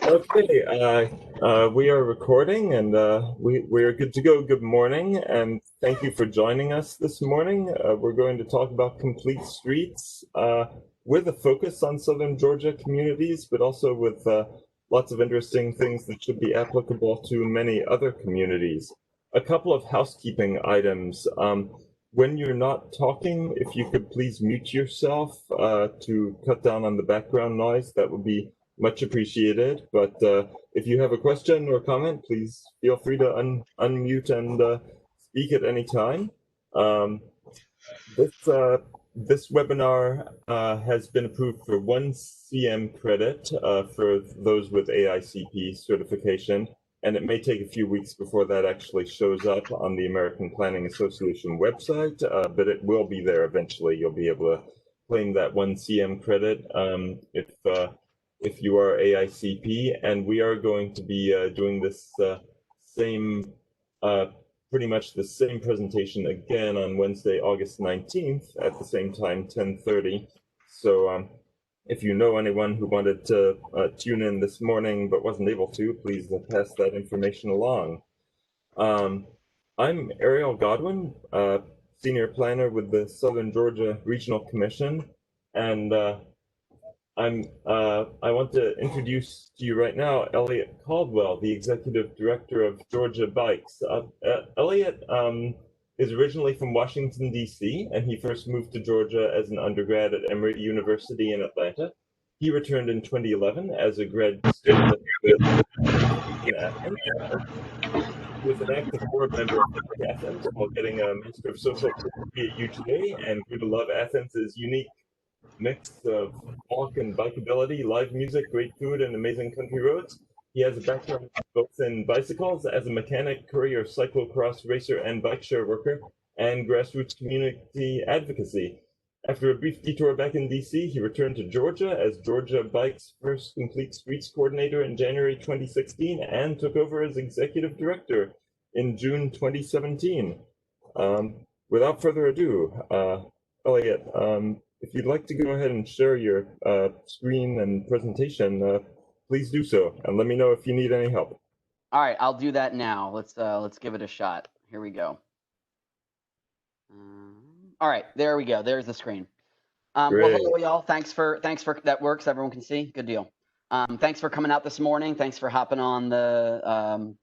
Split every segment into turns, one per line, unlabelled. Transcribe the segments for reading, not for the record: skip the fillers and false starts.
Okay, we are recording and we are good to go. Good morning, and thank you for joining us this morning. We're going to talk about complete streets with a focus on Southern Georgia communities, but also with lots of interesting things that should be applicable to many other communities. A couple of housekeeping items. When you're not talking, if you could please mute yourself to cut down on the background noise, that would be much appreciated. But if you have a question or comment, please feel free to unmute and speak at any time. This webinar has been approved for 1 CM credit for those with AICP certification, and it may take a few weeks before that actually shows up on the American Planning Association website, but it will be there eventually. You'll be able to claim that 1 CM credit if you are AICP, and we are going to be doing this pretty much the same presentation again on Wednesday, August 19th at the same time, 10:30. So if you know anyone who wanted to tune in this morning but wasn't able to, please pass that information along. I'm Ariel Godwin, Senior Planner with the Southern Georgia Regional Commission, and I want to introduce to you right now Elliott Caldwell, the Executive Director of Georgia Bikes. Elliott is originally from Washington, D.C., and he first moved to Georgia as an undergrad at Emory University in Atlanta. He returned in 2011 as a grad student in Athens. He was an active board member of Athens while getting a Master of Social Work at UGA, and grew to love Athens' unique mix of walk and bikeability, live music, great food, and amazing country roads. He has a background both in bicycles as a mechanic, courier, cyclocross racer, and bike share worker, and grassroots community advocacy. After a brief detour back in DC, he returned to Georgia as Georgia Bike's first complete streets coordinator in January 2016 and took over as executive director in June 2017. Without further ado, Elliott, if you'd like to go ahead and share your screen and presentation, please do so, and let me know if you need any help.
All right, I'll do that now. Let's give it a shot. Here we go. All right, there we go. There's the screen. Well, hello, y'all. Thanks for that works. Everyone can see. Good deal. Thanks for coming out this morning. Thanks for hopping on the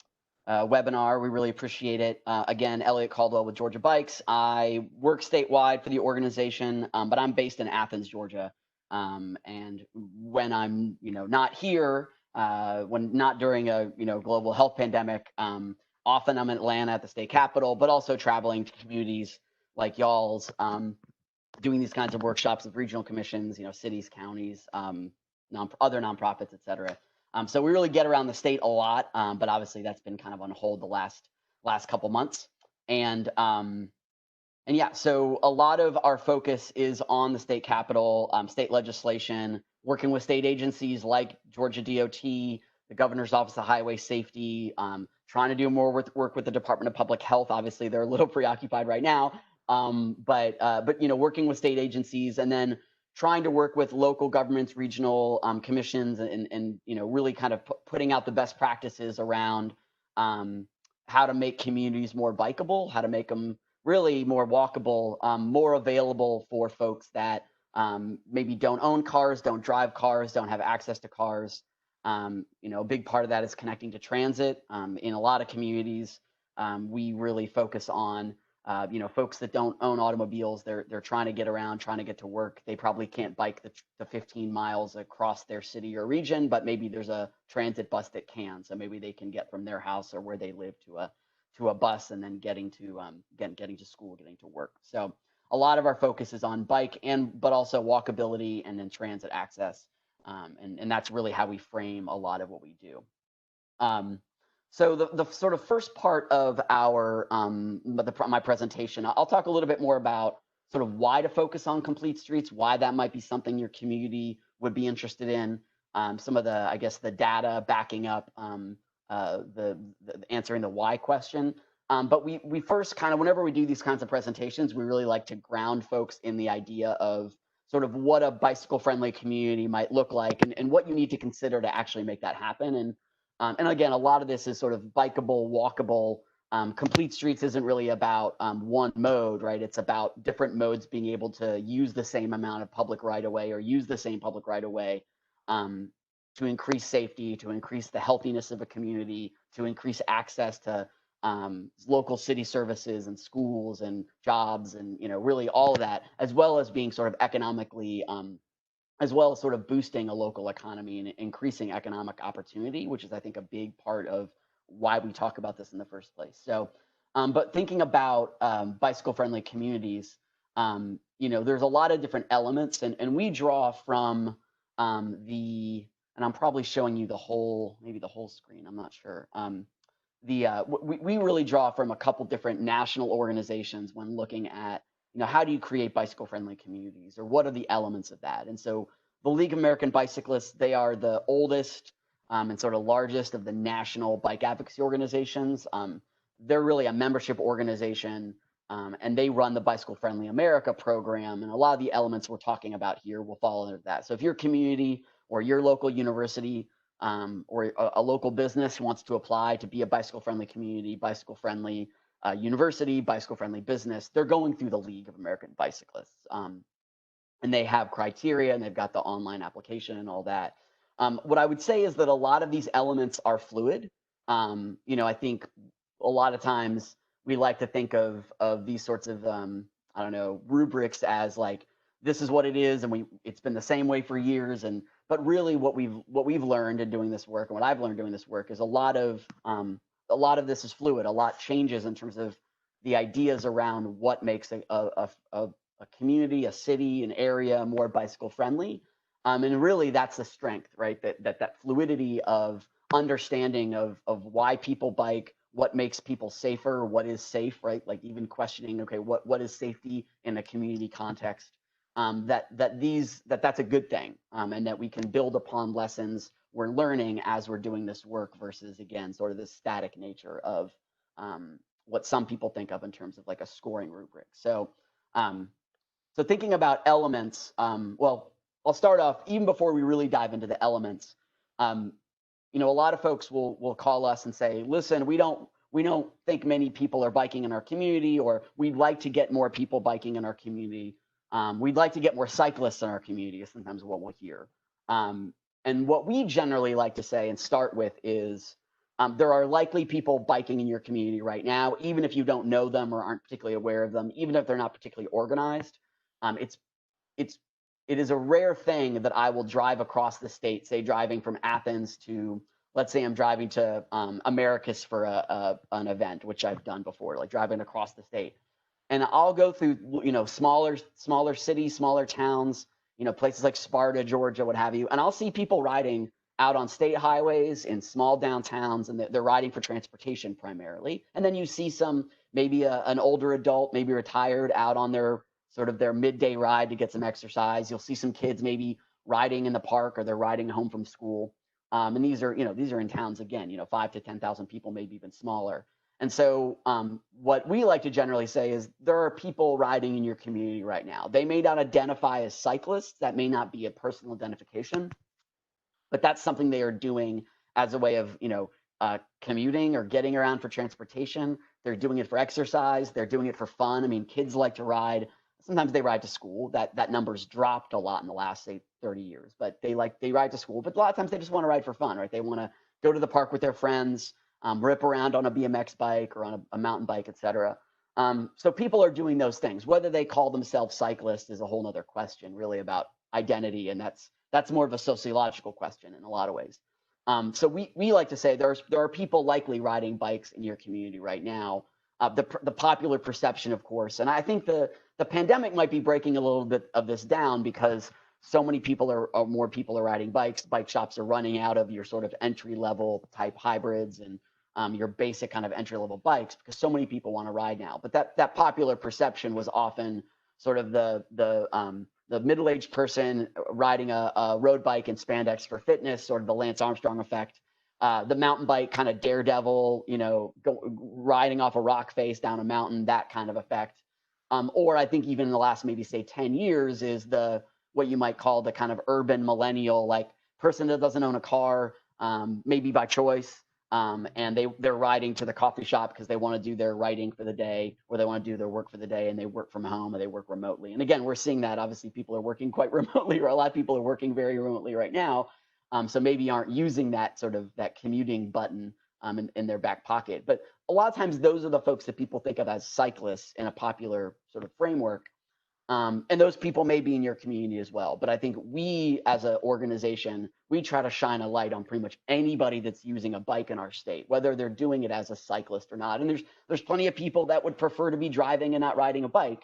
webinar. We really appreciate it. Again, Elliott Caldwell with Georgia Bikes. I work statewide for the organization, but I'm based in Athens, Georgia. And when I'm, not here, when not during a, global health pandemic, often I'm in Atlanta at the state capitol, but also traveling to communities like y'all's, doing these kinds of workshops with regional commissions, cities, counties, other nonprofits, et cetera. So we really get around the state a lot, but obviously that's been kind of on hold the last couple months. And yeah, so a lot of our focus is on the state capitol, state legislation, working with state agencies like Georgia DOT, the Governor's Office of Highway Safety, trying to do more work with the Department of Public Health. Obviously, they're a little preoccupied right now, but working with state agencies, and then trying to work with local governments, regional commissions, and really kind of putting out the best practices around how to make communities more bikeable, how to make them really more walkable, more available for folks that maybe don't own cars, don't drive cars, don't have access to cars. A big part of that is connecting to transit. In a lot of communities, we really focus on folks that don't own automobiles. They're trying to get around, trying to get to work. They probably can't bike the 15 miles across their city or region, but maybe there's a transit bus that can. So maybe they can get from their house or where they live to a bus, and then getting to school, getting to work. So a lot of our focus is on bike but also walkability and then transit access. And that's really how we frame a lot of what we do. So the sort of first part of our my presentation, I'll talk a little bit more about sort of why to focus on complete streets, why that might be something your community would be interested in, some of the data backing up the answering the why question. But we first kind of, whenever we do these kinds of presentations, we really like to ground folks in the idea of sort of what a bicycle-friendly community might look like, and what you need to consider to actually make that happen. And again, a lot of this is sort of bikeable, walkable. Complete streets isn't really about one mode, right? It's about different modes being able to use the same amount of public right-of-way or use the same public right-of-way to increase safety, to increase the healthiness of a community, to increase access to local city services and schools and jobs and, really all of that, as well as being sort of economically, as well as sort of boosting a local economy and increasing economic opportunity, which is, I think, a big part of why we talk about this in the first place. So, but thinking about bicycle-friendly communities, there's a lot of different elements, and we draw from and I'm probably showing you maybe the whole screen, I'm not sure. We really draw from a couple different national organizations when looking at, how do you create bicycle-friendly communities, or what are the elements of that? And so the League of American Bicyclists, they are the oldest and sort of largest of the national bike advocacy organizations. They're really a membership organization, and they run the Bicycle Friendly America program. And a lot of the elements we're talking about here will fall under that. So if your community or your local university or a local business wants to apply to be a bicycle-friendly community, bicycle-friendly university, bicycle-friendly business, they're going through the League of American Bicyclists. And they have criteria, and they've got the online application and all that. What I would say is that a lot of these elements are fluid. I think a lot of times we like to think of these sorts of, rubrics as like, this is what it is, and it's been the same way for years. But really what we've learned in doing this work, and what I've learned doing this work, is a lot of this is fluid. A lot changes in terms of the ideas around what makes a community, a city, an area more bicycle friendly. And really that's the strength, right? That fluidity of understanding of why people bike, what makes people safer, what is safe, right? Like even questioning, okay, what is safety in a community context? That's a good thing, and that we can build upon lessons we're learning as we're doing this work versus, again, sort of the static nature of what some people think of in terms of like a scoring rubric. So, so thinking about elements, well, I'll start off even before we really dive into the elements. A lot of folks will call us and say, listen, we don't think many people are biking in our community, or we'd like to get more people biking in our community. We'd like to get more cyclists in our community is sometimes what we'll hear. And what we generally like to say and start with is there are likely people biking in your community right now, even if you don't know them or aren't particularly aware of them, even if they're not particularly organized. It is a rare thing that I will drive across the state, say driving from Athens to, let's say I'm driving to Americus for an event, which I've done before, like driving across the state. And I'll go through, smaller cities, smaller towns, places like Sparta, Georgia, what have you. And I'll see people riding out on state highways in small downtowns, and they're riding for transportation primarily. And then you see maybe an older adult, maybe retired, out on their midday ride to get some exercise. You'll see some kids maybe riding in the park, or they're riding home from school. And these are in towns, again, 5 to 10,000 people, maybe even smaller. And so what we like to generally say is there are people riding in your community right now. They may not identify as cyclists. That may not be a personal identification, but that's something they are doing as a way of, commuting or getting around for transportation. They're doing it for exercise. They're doing it for fun. I mean, kids like to ride. Sometimes they ride to school. That number's dropped a lot in the last, say, 30 years, but they ride to school. But a lot of times they just want to ride for fun, right? They want to go to the park with their friends, rip around on a BMX bike or on a mountain bike, etc. So people are doing those things. Whether they call themselves cyclists is a whole nother question, really, about identity, and that's more of a sociological question in a lot of ways. So we like to say there are people likely riding bikes in your community right now. The popular perception, of course, and I think the pandemic might be breaking a little bit of this down, because so many people more people are riding bikes. Bike shops are running out of your sort of entry-level type hybrids and your basic kind of entry-level bikes, because so many people want to ride now. But that popular perception was often sort of the middle-aged person riding a road bike in spandex for fitness, sort of the Lance Armstrong effect. The mountain bike kind of daredevil, riding off a rock face down a mountain, that kind of effect. Or I think even in the last maybe say 10 years is the what you might call the kind of urban millennial, like person that doesn't own a car, maybe by choice, and they're riding to the coffee shop because they want to do their writing for the day, or they want to do their work for the day, and they work from home or they work remotely. And again, we're seeing that obviously people are working quite remotely, or a lot of people are working very remotely right now. So maybe aren't using that sort of that commuting button in their back pocket. But a lot of times those are the folks that people think of as cyclists in a popular sort of framework. And those people may be in your community as well. But I think we as an organization, we try to shine a light on pretty much anybody that's using a bike in our state, whether they're doing it as a cyclist or not. And there's plenty of people that would prefer to be driving and not riding a bike.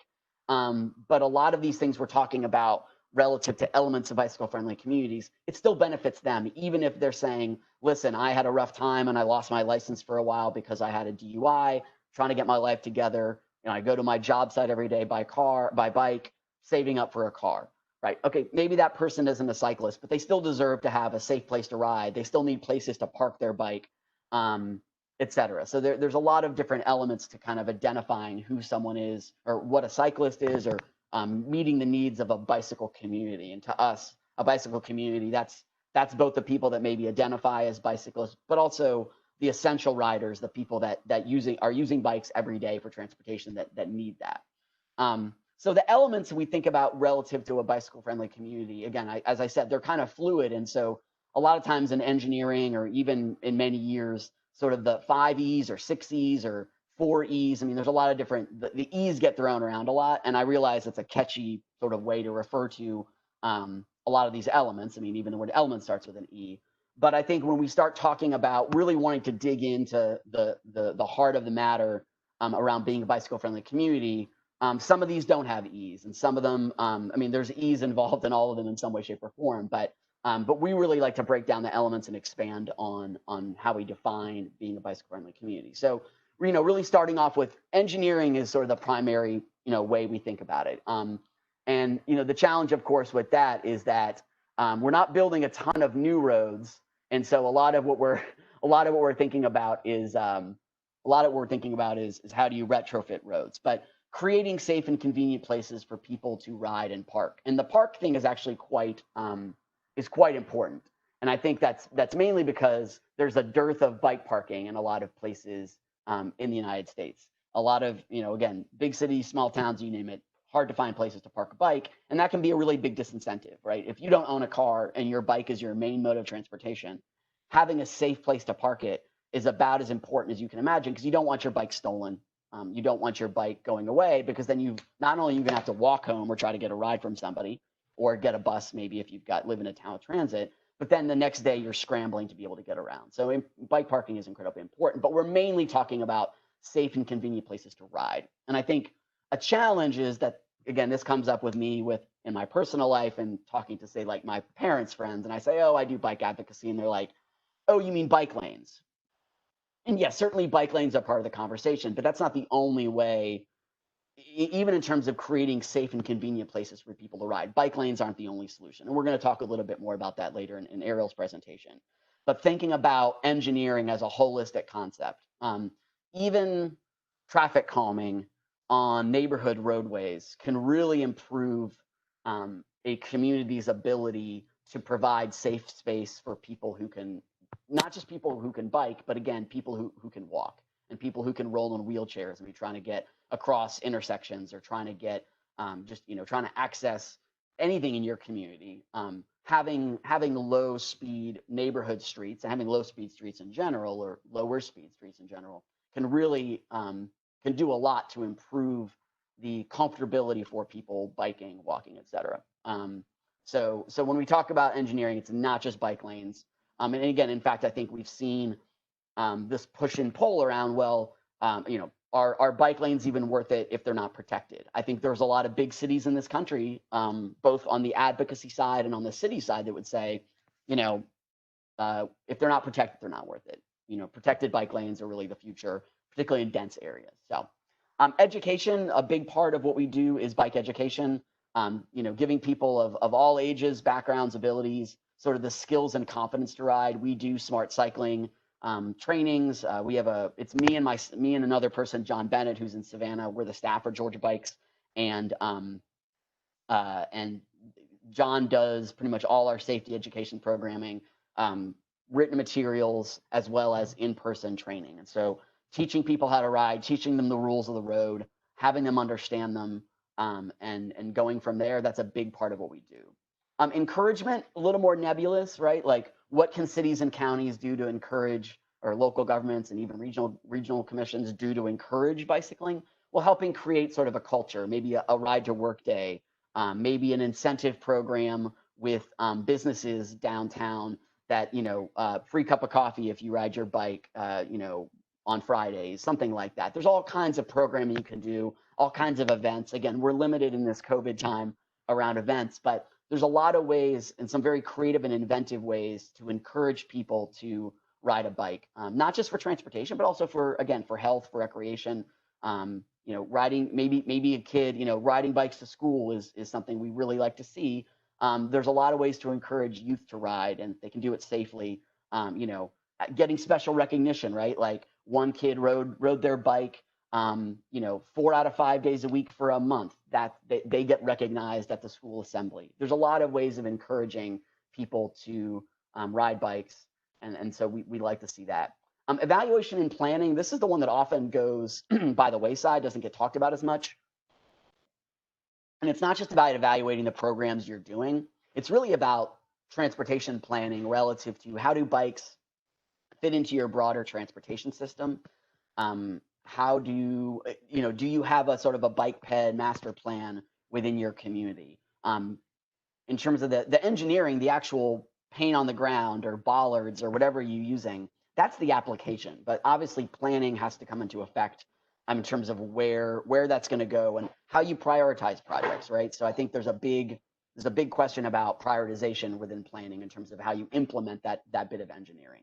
But a lot of these things we're talking about relative to elements of bicycle-friendly communities, it still benefits them, even if they're saying, listen, I had a rough time and I lost my license for a while because I had a DUI, trying to get my life together. I go to my job site every day by bike, saving up for a car, right? Okay, maybe that person isn't a cyclist, but they still deserve to have a safe place to ride. They still need places to park their bike, et cetera. So there's a lot of different elements to kind of identifying who someone is or what a cyclist is, or meeting the needs of a bicycle community. And to us, a bicycle community, that's both the people that maybe identify as bicyclists, but also the essential riders, the people that are using bikes every day for transportation that need that. So the elements we think about relative to a bicycle-friendly community, again, as I said, they're kind of fluid. And so a lot of times in engineering, or even in many years, sort of the 5 E's or 6 E's or 4 E's. I mean, there's a lot of different, the E's get thrown around a lot. And I realize it's a catchy sort of way to refer to a lot of these elements. I mean, even the word element starts with an E. But I think when we start talking about really wanting to dig into the heart of the matter around being a bicycle-friendly community, some of these don't have E's, and some of them, I mean, there's E's involved in all of them in some way, shape, or form. But we really like to break down the elements and expand on how we define being a bicycle-friendly community. So, really starting off with engineering is sort of the primary, way we think about it. And the challenge, of course, with that is that we're not building a ton of new roads, and so a lot of what we're thinking about is how do you retrofit roads, but creating safe and convenient places for people to ride and park. And the park thing is actually quite important. And I think that's mainly because there's a dearth of bike parking in a lot of places in the United States. A lot of, again, big cities, small towns, you name it, hard to find places to park a bike. And that can be a really big disincentive, right? If you don't own a car and your bike is your main mode of transportation, having a safe place to park it is about as important as you can imagine, because you don't want your bike stolen. You don't want your bike going away, because then you not only you're gonna have to walk home or try to get a ride from somebody, or get a bus maybe if you've live in a town with transit, but then the next day you're scrambling to be able to get around. So bike parking is incredibly important, but we're mainly talking about safe and convenient places to ride. And I think a challenge is that, again, this comes up with me in my personal life and talking to, say, like my parents' friends, and I say, oh, I do bike advocacy, and they're like, oh, you mean bike lanes? And yes, certainly bike lanes are part of the conversation, but that's not the only way. Even in terms of creating safe and convenient places for people to ride, bike lanes aren't the only solution. And we're going to talk a little bit more about that later in Ariel's presentation. But thinking about engineering as a holistic concept, even traffic calming on neighborhood roadways can really improve a community's ability to provide safe space for people who can, not just people who can bike, but again, people who can walk, and people who can roll in wheelchairs and be trying to get across intersections, or trying to get trying to access anything in your community. Having low speed neighborhood streets, and having low speed streets in general, or lower speed streets in general, can really can do a lot to improve the comfortability for people biking, walking, etc. So when we talk about engineering, it's not just bike lanes. And again, in fact, I think we've seen this push and pull around, well, are bike lanes even worth it if they're not protected? I think there's a lot of big cities in this country, both on the advocacy side and on the city side, that would say, if they're not protected, they're not worth it. Protected bike lanes are really the future, particularly in dense areas. So education, a big part of what we do is bike education, giving people of all ages, backgrounds, abilities, sort of the skills and confidence to ride. We do smart cycling trainings. We have it's me and another person, John Bennett, who's in Savannah. We're the staff for Georgia Bikes, and John does pretty much all our safety education programming, written materials, as well as in-person training. And so teaching people how to ride, teaching them the rules of the road, having them understand them, and going from there, that's a big part of what we do. Encouragement, a little more nebulous, right? Like, what can cities and counties do to encourage, or local governments and even regional commissions do to encourage bicycling? Well, helping create sort of a culture, maybe a ride to work day, maybe an incentive program with businesses downtown that, free cup of coffee if you ride your bike, on Fridays, something like that. There's all kinds of programming you can do, all kinds of events. Again, we're limited in this COVID time around events, but there's a lot of ways, and some very creative and inventive ways, to encourage people to ride a bike, not just for transportation, but also for health, for recreation. Riding, maybe a kid, riding bikes to school is something we really like to see. There's a lot of ways to encourage youth to ride, and they can do it safely. Getting special recognition, right? Like, one kid rode their bike, 4 out of 5 days a week for a month, that they get recognized at the school assembly. There's a lot of ways of encouraging people to ride bikes, and so we like to see that. Evaluation and planning, this is the one that often goes by the wayside, doesn't get talked about as much. And it's not just about evaluating the programs you're doing, it's really about transportation planning relative to how do bikes fit into your broader transportation system. How do you have a sort of a bike ped master plan within your community? In terms of the engineering, the actual paint on the ground or bollards or whatever you're using, that's the application. But obviously planning has to come into effect in terms of where that's going to go and how you prioritize projects, right? So I think there's a big question about prioritization within planning in terms of how you implement that bit of engineering.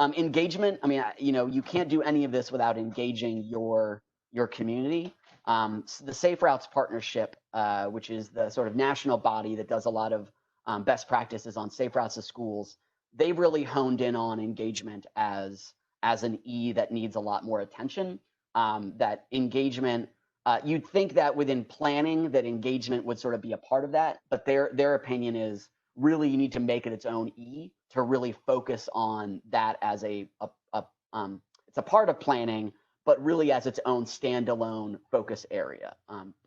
Engagement, I mean, you can't do any of this without engaging your community. So the Safe Routes Partnership, which is the sort of national body that does a lot of best practices on safe routes to schools, they've really honed in on engagement as an E that needs a lot more attention. That engagement, you'd think that within planning that engagement would sort of be a part of that, but their opinion is really you need to make it its own E to really focus on that as it's a part of planning, but really as its own standalone focus area.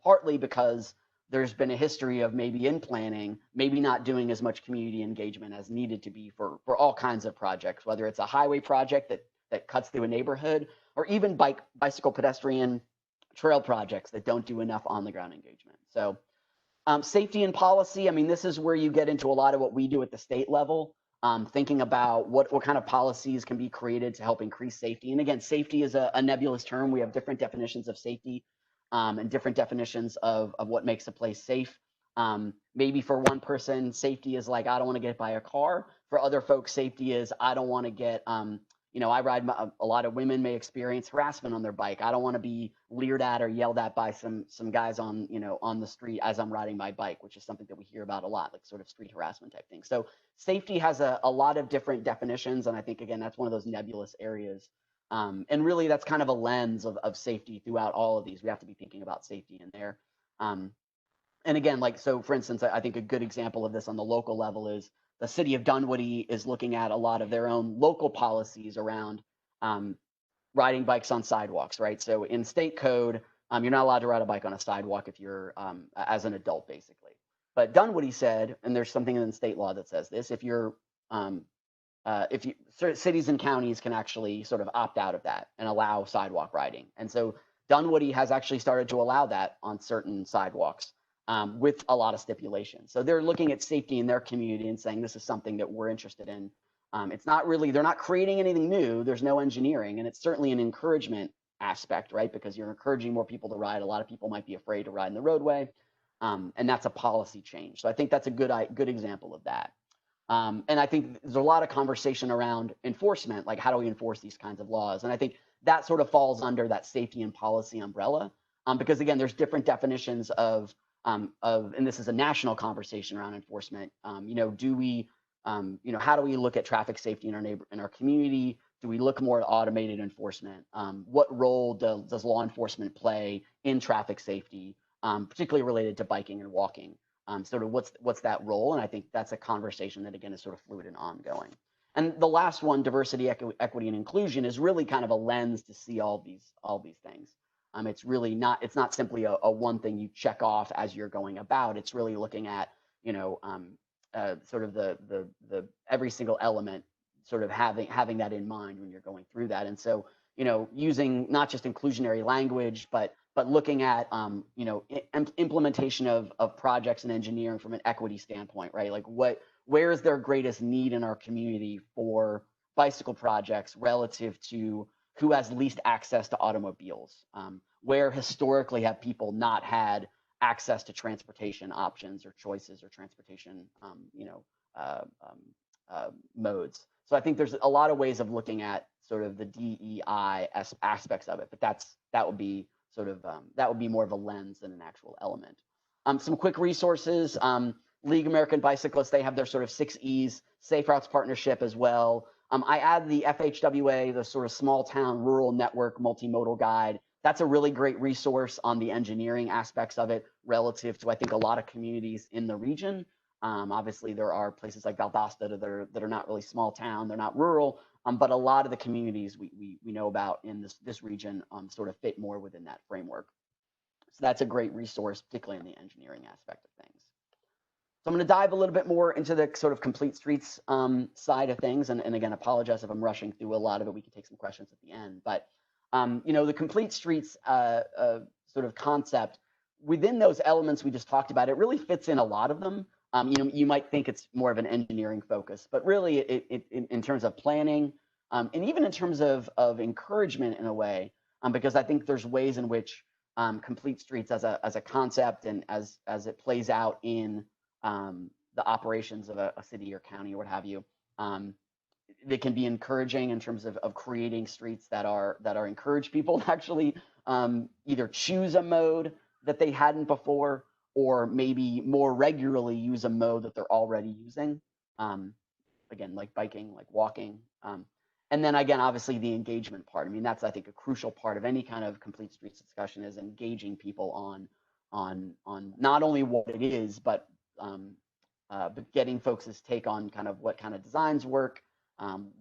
Partly because there's been a history of maybe in planning, maybe not doing as much community engagement as needed to be for all kinds of projects, whether it's a highway project that cuts through a neighborhood, or even bicycle pedestrian trail projects that don't do enough on the ground engagement. So safety and policy, I mean, this is where you get into a lot of what we do at the state level, thinking about what kind of policies can be created to help increase safety. And again, safety is a nebulous term. We have different definitions of safety and different definitions of what makes a place safe. Maybe for one person, safety is like, I don't want to get hit by a car. For other folks, safety is, I don't want to get, I ride, a lot of women may experience harassment on their bike. I don't want to be leered at or yelled at by some guys on the street as I'm riding my bike, which is something that we hear about a lot, like sort of street harassment type thing. So safety has a lot of different definitions. And I think, again, that's one of those nebulous areas. And really, that's kind of a lens of safety throughout all of these. We have to be thinking about safety in there. And again, so for instance, I think a good example of this on the local level is the city of Dunwoody is looking at a lot of their own local policies around riding bikes on sidewalks, right? So in state code, you're not allowed to ride a bike on a sidewalk if you're as an adult, basically. But Dunwoody said, and there's something in state law that says this, if cities and counties can actually sort of opt out of that and allow sidewalk riding. And so Dunwoody has actually started to allow that on certain sidewalks. With a lot of stipulations. So they're looking at safety in their community and saying, this is something that we're interested in. It's not really, they're not creating anything new. There's no engineering, and it's certainly an encouragement aspect, right? Because you're encouraging more people to ride. A lot of people might be afraid to ride in the roadway. And that's a policy change. So I think that's a good example of that. And I think there's a lot of conversation around enforcement, like how do we enforce these kinds of laws? And I think that sort of falls under that safety and policy umbrella. Because again, there's different definitions of, and this is a national conversation around enforcement. Do we, how do we look at traffic safety in our community? Do we look more at automated enforcement? What role does law enforcement play in traffic safety, particularly related to biking and walking? sort of what's that role? And I think that's a conversation that, again, is sort of fluid and ongoing. And the last one, diversity, equity, and inclusion, is really kind of a lens to see all these things. It's really not, it's not simply a one thing you check off as you're going about. It's really looking at, sort of the every single element, sort of having that in mind when you're going through that. And so, using not just inclusionary language, but looking at, implementation of projects and engineering from an equity standpoint, right? Like where is their greatest need in our community for bicycle projects relative to who has least access to automobiles? Where historically have people not had access to transportation options or choices or transportation, modes? So I think there's a lot of ways of looking at sort of the DEI aspects of it, but that would be sort of that would be more of a lens than an actual element. Some quick resources. League American Bicyclists, they have their sort of 6 E's, Safe Routes Partnership as well. I add the FHWA, the sort of small town rural network multimodal guide. That's a really great resource on the engineering aspects of it relative to, I think, a lot of communities in the region. Obviously, there are places like Valdosta that are not really small town, they're not rural, but a lot of the communities we know about in this region sort of fit more within that framework. So that's a great resource, particularly in the engineering aspect of things. So I'm going to dive a little bit more into the sort of complete streets side of things. And again, apologize if I'm rushing through a lot of it. We can take some questions at the end. But, the complete streets sort of concept, within those elements we just talked about, it really fits in a lot of them. You might think it's more of an engineering focus, but really it in terms of planning and even in terms of encouragement in a way, because I think there's ways in which complete streets as a concept and as it plays out in the operations of a city or county or what have you, they can be encouraging in terms of creating streets that are encourage people to actually either choose a mode that they hadn't before, or maybe more regularly use a mode that they're already using. Again, like biking, like walking. And then again, obviously the engagement part. I mean, that's, I think, a crucial part of any kind of complete streets discussion, is engaging people on not only what it is, but getting folks' take on kind of what kind of designs work,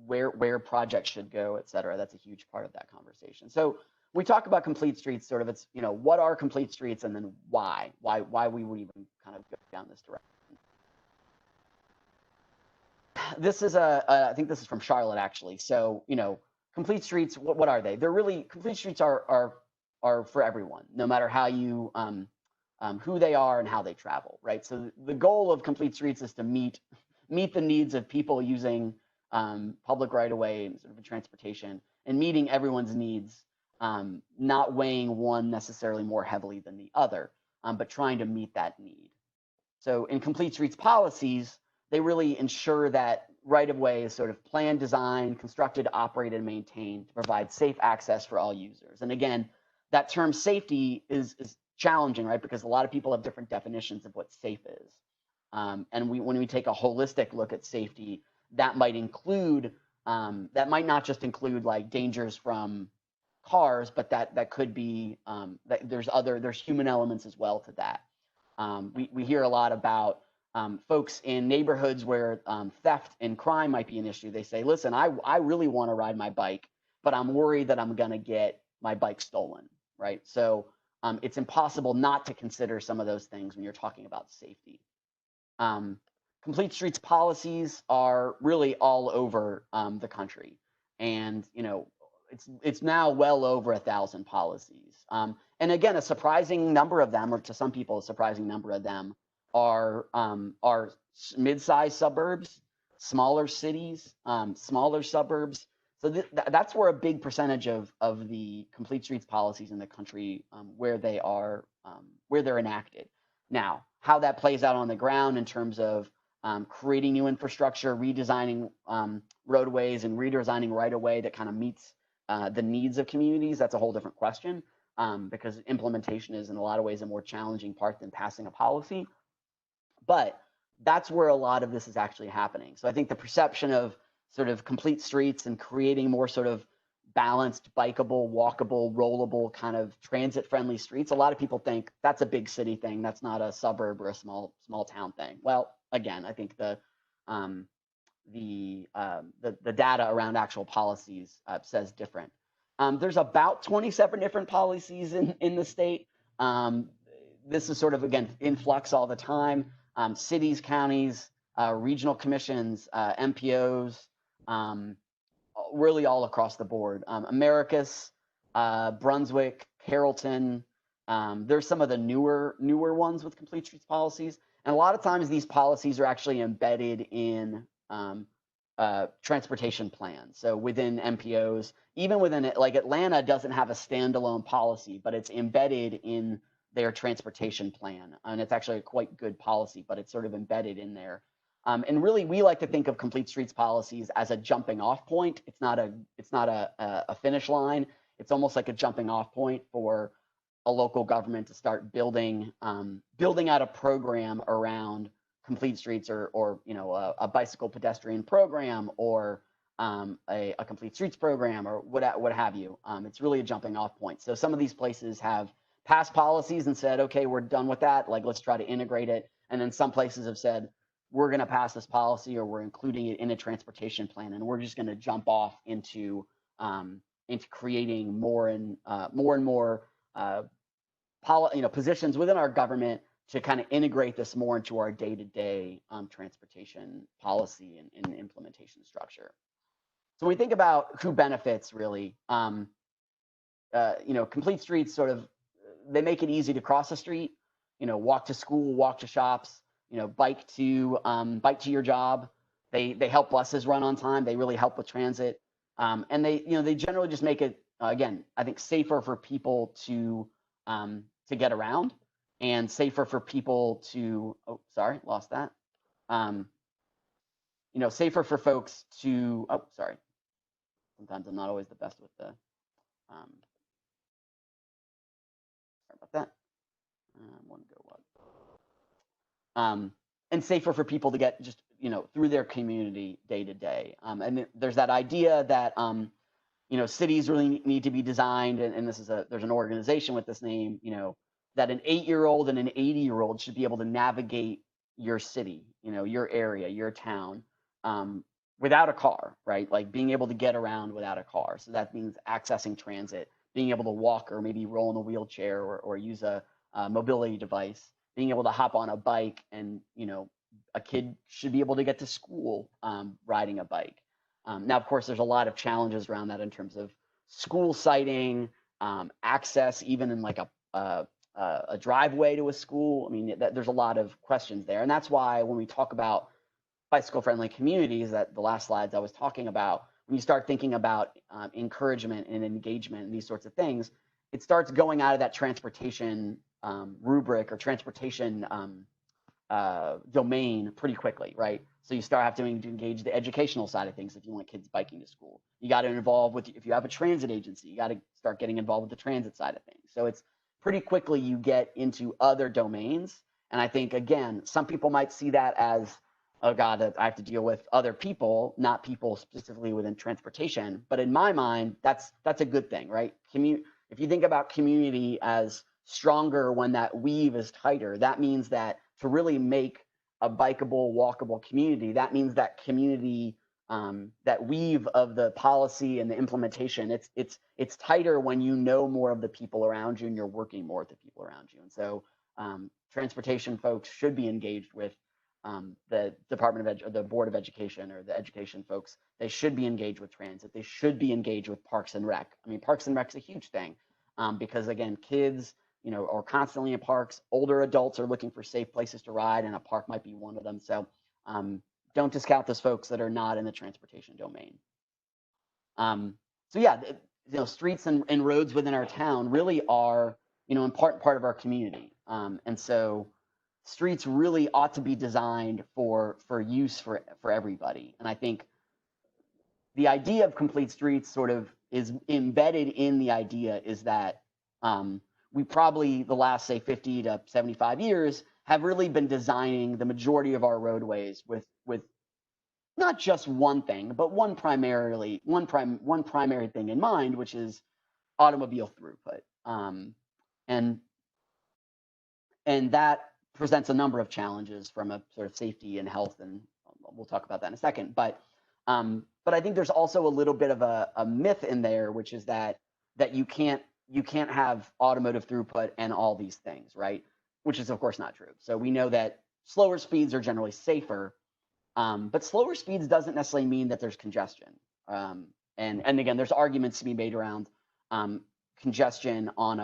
where projects should go, et cetera. That's a huge part of that conversation. So we talk about complete streets, sort of, it's, what are complete streets, and then why we would even kind of go down this direction. This is I think this is from Charlotte, actually. So, complete streets, what are they? They're really, complete streets are for everyone, no matter how you, who they are and how they travel, right? So the goal of complete streets is to meet the needs of people using public right-of-way and sort of transportation, and meeting everyone's needs, not weighing one necessarily more heavily than the other, but trying to meet that need. So in complete streets policies, they really ensure that right-of-way is sort of planned, designed, constructed, operated, and maintained to provide safe access for all users. And again, that term safety is challenging, right? Because a lot of people have different definitions of what safe is. And when we take a holistic look at safety, that might include, that might not just include like dangers from cars, but that could be, that there's human elements as well to that. We hear a lot about folks in neighborhoods where theft and crime might be an issue. They say, listen, I really want to ride my bike, but I'm worried that I'm going to get my bike stolen, right? So it's impossible not to consider some of those things when you're talking about safety. Complete streets policies are really all over the country, and it's now well over 1,000 policies. And again, a surprising number of them, or to some people, a surprising number of them, are mid-sized suburbs, smaller cities, smaller suburbs. So that's where a big percentage of the complete streets policies in the country where they're enacted. Now, how that plays out on the ground in terms of creating new infrastructure, redesigning roadways, and redesigning right-of-way that kind of meets the needs of communities, that's a whole different question, because implementation is in a lot of ways a more challenging part than passing a policy. But that's where a lot of this is actually happening. So I think the perception of sort of complete streets and creating more sort of balanced, bikeable, walkable, rollable kind of transit-friendly streets, a lot of people think that's a big city thing. That's not a suburb or a small town thing. Well, again, I think the data around actual policies says different. There's about 27 different policies in the state. This is sort of, again, in flux all the time. Cities, counties, regional commissions, MPOs, really all across the board. Americus, Brunswick, Carrollton. There's some of the newer ones with complete streets policies. And a lot of times these policies are actually embedded in transportation plans. So within MPOs, even within it, like Atlanta doesn't have a standalone policy, but it's embedded in their transportation plan. And it's actually a quite good policy, but it's sort of embedded in there. And really, we like to think of complete streets policies as a jumping off point. It's not a finish line. It's almost like a jumping off point for a local government to start building out a program around complete streets, or a bicycle pedestrian program, or a complete streets program, or what have you. It's really a jumping off point. So some of these places have passed policies and said, okay, we're done with that. Like, let's try to integrate it. And then some places have said, we're going to pass this policy, or we're including it in a transportation plan, and we're just going to jump off into creating more and more positions within our government to kind of integrate this more into our day-to-day transportation policy and implementation structure. So when we think about who benefits, really, complete streets sort of, they make it easy to cross the street, walk to school, walk to shops, bike to your job. They help buses run on time. They really help with transit, and they generally just make it, again, I think, safer for people to get around, and safer for people to, lost that. Safer for folks to, sometimes I'm not always the best with the, sorry about that. One go up. And safer for people to get just, through their community day to day. And there's that idea that, cities really need to be designed, and there's an organization with this name, that an 8-year-old and an 80-year-old should be able to navigate your city, your area, your town, without a car, right? Like being able to get around without a car. So that means accessing transit, being able to walk, or maybe roll in a wheelchair, or use a mobility device, being able to hop on a bike, and a kid should be able to get to school riding a bike. Now, of course, there's a lot of challenges around that in terms of school siting, access, even in like a driveway to a school. I mean, there's a lot of questions there, and that's why when we talk about bicycle-friendly communities, that the last slides I was talking about, when you start thinking about encouragement and engagement and these sorts of things, it starts going out of that transportation rubric or transportation domain pretty quickly, right? So you start having to engage the educational side of things. If you want kids biking to school, you got to involve with, if you have a transit agency, you got to start getting involved with the transit side of things. So it's pretty quickly you get into other domains. And I think, again, some people might see that as, oh God, I have to deal with other people, not people specifically within transportation. But in my mind, that's a good thing, right? If you think about community as stronger when that weave is tighter, that means that to really make a bikeable, walkable community, that means that community, that weave of the policy and the implementation, it's tighter when you know more of the people around you and you're working more with the people around you. And so transportation folks should be engaged with the the Board of Education, or the education folks. They should be engaged with transit. They should be engaged with Parks and Rec. I mean, Parks and Rec's a huge thing because, again, kids, are constantly in parks. Older adults are looking for safe places to ride, and a park might be one of them. So don't discount those folks that are not in the transportation domain. So yeah, streets and roads within our town really are, important part of our community. And so streets really ought to be designed for use for everybody. And I think the idea of complete streets sort of is embedded in the idea is that we probably, the last, say, 50 to 75 years, have really been designing the majority of our roadways with not just one thing, but one primary thing in mind, which is automobile throughput. And that presents a number of challenges from a sort of safety and health, and we'll talk about that in a second. But I think there's also a little bit of a myth in there, which is that you can't have automotive throughput and all these things, right? Which is of course not true. So we know that slower speeds are generally safer, but slower speeds doesn't necessarily mean that there's congestion. And again, there's arguments to be made around congestion on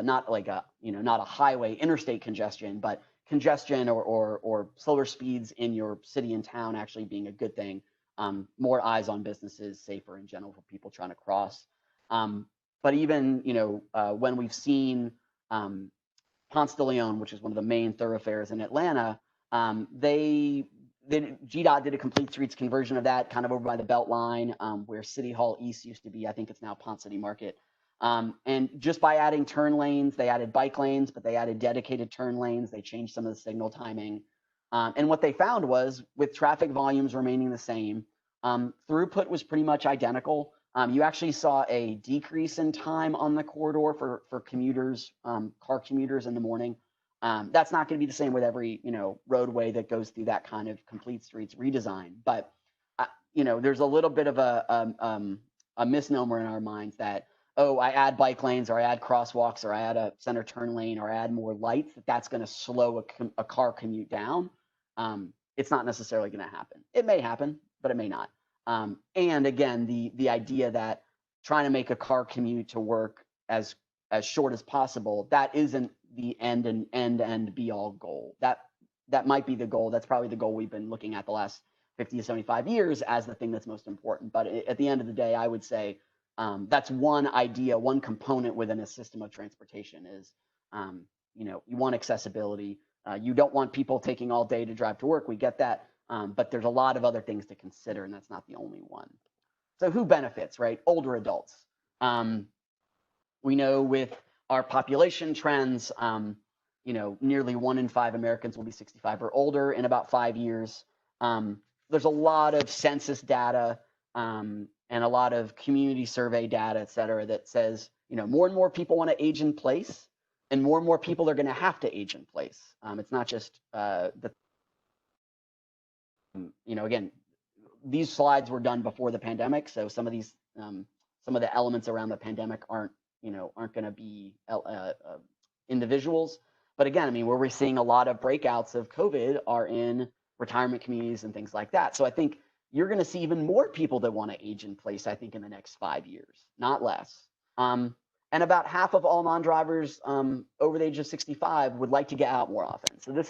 not a highway interstate congestion, but congestion or slower speeds in your city and town actually being a good thing. More eyes on businesses, safer in general for people trying to cross. But even when we've seen Ponce de Leon, which is one of the main thoroughfares in Atlanta, GDOT did a complete streets conversion of that, kind of over by the Beltline, where City Hall East used to be. I think it's now Ponce City Market. And just by adding turn lanes, they added bike lanes, but they added dedicated turn lanes. They changed some of the signal timing. And what they found was, with traffic volumes remaining the same, throughput was pretty much identical. You actually saw a decrease in time on the corridor for commuters, car commuters in the morning. That's not going to be the same with every roadway that goes through that kind of complete streets redesign. But there's a little bit of a misnomer in our minds that, oh, I add bike lanes or I add crosswalks or I add a center turn lane or I add more lights, that's going to slow a car commute down. It's not necessarily going to happen. It may happen, but it may not. And again, the idea that trying to make a car commute to work as short as possible, that isn't the end be all goal. That might be the goal. That's probably the goal we've been looking at the last 50 to 75 years as the thing that's most important. But at the end of the day, I would say that's one idea, one component within a system of transportation is, you want accessibility. You don't want people taking all day to drive to work. We get that. But there's a lot of other things to consider, and that's not the only one. So who benefits, right? Older adults. We know with our population trends, nearly 1 in 5 Americans will be 65 or older in about 5 years. There's a lot of census data and a lot of community survey data, et cetera, that says, more and more people want to age in place, and more people are going to have to age in place. It's not just again, these slides were done before the pandemic, so some of the elements around the pandemic aren't going to be individuals. But again, where we're seeing a lot of breakouts of COVID are in retirement communities and things like that. So I think you're going to see even more people that want to age in place, I think, in the next 5 years, not less. And about half of all non-drivers over the age of 65 would like to get out more often. So this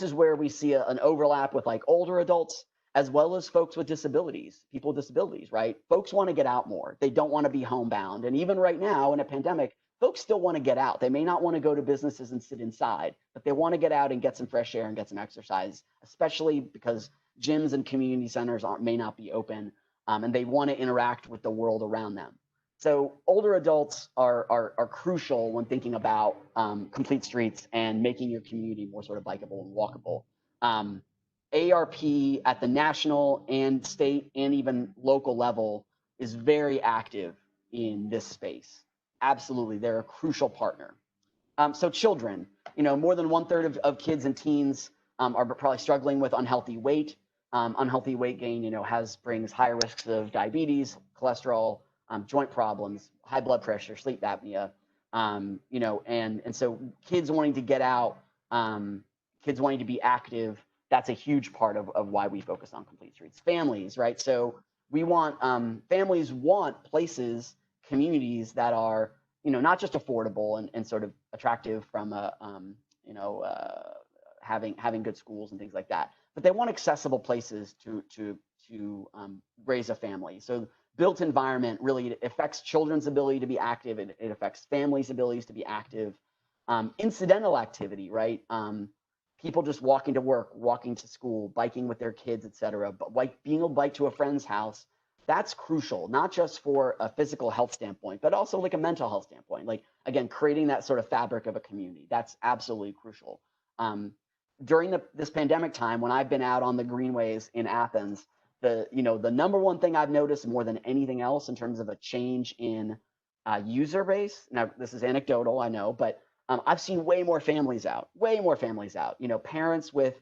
is where we see an overlap with like older adults as well as folks with disabilities, people with disabilities, right? Folks want to get out more. They don't want to be homebound. And even right now in a pandemic, folks still want to get out. They may not want to go to businesses and sit inside, but they want to get out and get some fresh air and get some exercise, especially because gyms and community centers may not be open, and they want to interact with the world around them. So older adults are crucial when thinking about complete streets and making your community more sort of bikeable and walkable. AARP at the national and state and even local level is very active in this space. Absolutely, they're a crucial partner. So children, more than 1/3 of kids and teens are probably struggling with unhealthy weight. Unhealthy weight gain, brings higher risks of diabetes, cholesterol, joint problems, high blood pressure, sleep apnea, and so kids wanting to get out, kids wanting to be active, that's a huge part of why we focus on complete streets. Families, right? So we want, families want places, communities that are, not just affordable and sort of attractive from having good schools and things like that, but they want accessible places to raise a family. So built environment really affects children's ability to be active. It affects families' abilities to be active. Incidental activity, right? People just walking to work, walking to school, biking with their kids, et cetera, but being able to bike to a friend's house, that's crucial, not just for a physical health standpoint, but also like a mental health standpoint. Like, again, creating that sort of fabric of a community, that's absolutely crucial. During this pandemic time, when I've been out on the greenways in Athens, the number one thing I've noticed more than anything else in terms of a change in user base. Now, this is anecdotal, I know, but I've seen way more families out, parents with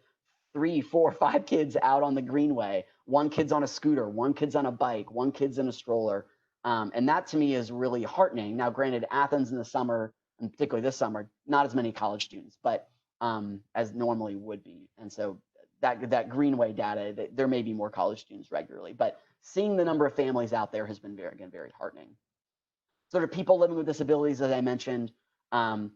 3, 4, 5 kids out on the greenway. One kid's on a scooter, one kid's on a bike, one kid's in a stroller. And that to me is really heartening. Now, granted, Athens in the summer, and particularly this summer, not as many college students, but as normally would be. And so that greenway data, there may be more college students regularly, but seeing the number of families out there has been very heartening. Sort of people living with disabilities, as I mentioned, nearly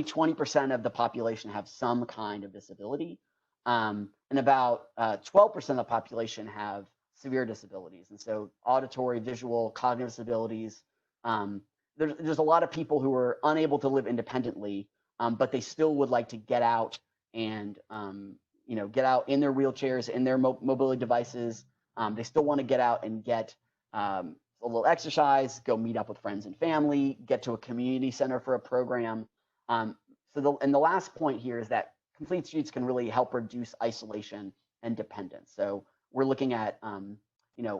20% of the population have some kind of disability, and about 12% of the population have severe disabilities. And so auditory, visual, cognitive disabilities. There's a lot of people who are unable to live independently, but they still would like to get out and get out in their wheelchairs, in their mobility devices. They still want to get out and get a little exercise, go meet up with friends and family, get to a community center for a program. And the last point here is that Complete Streets can really help reduce isolation and dependence. So we're looking at,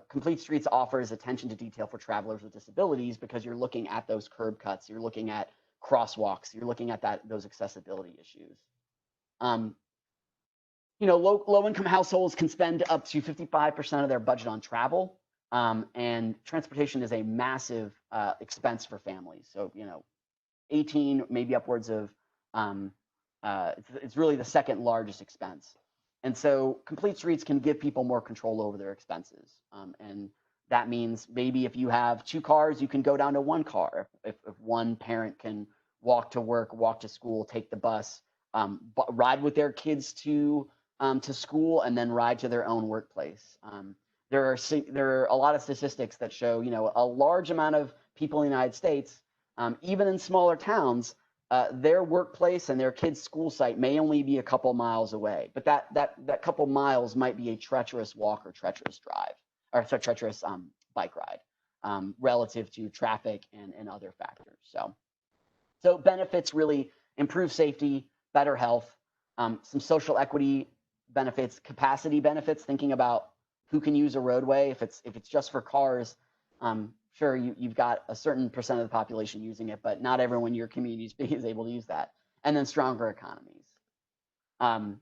Complete Streets offers attention to detail for travelers with disabilities because you're looking at those curb cuts, you're looking at crosswalks, you're looking at those accessibility issues. Low-income households can spend up to 55% of their budget on travel. And transportation is a massive expense for families. So, 18, maybe upwards of, it's really the second largest expense. And so Complete Streets can give people more control over their expenses. And that means maybe if you have 2 cars, you can go down to 1 car. If one parent can walk to work, walk to school, take the bus, ride with their kids to school, and then ride to their own workplace. There are a lot of statistics that show, a large amount of people in the United States, even in smaller towns, their workplace and their kids' school site may only be a couple miles away, but that couple miles might be a treacherous walk or treacherous drive, or treacherous bike ride, relative to traffic and other factors. So benefits really improve safety, better health, some social equity benefits, capacity benefits, thinking about who can use a roadway. If it's just for cars, sure, you've got a certain percent of the population using it, but not everyone in your community is able to use that. And then stronger economies. So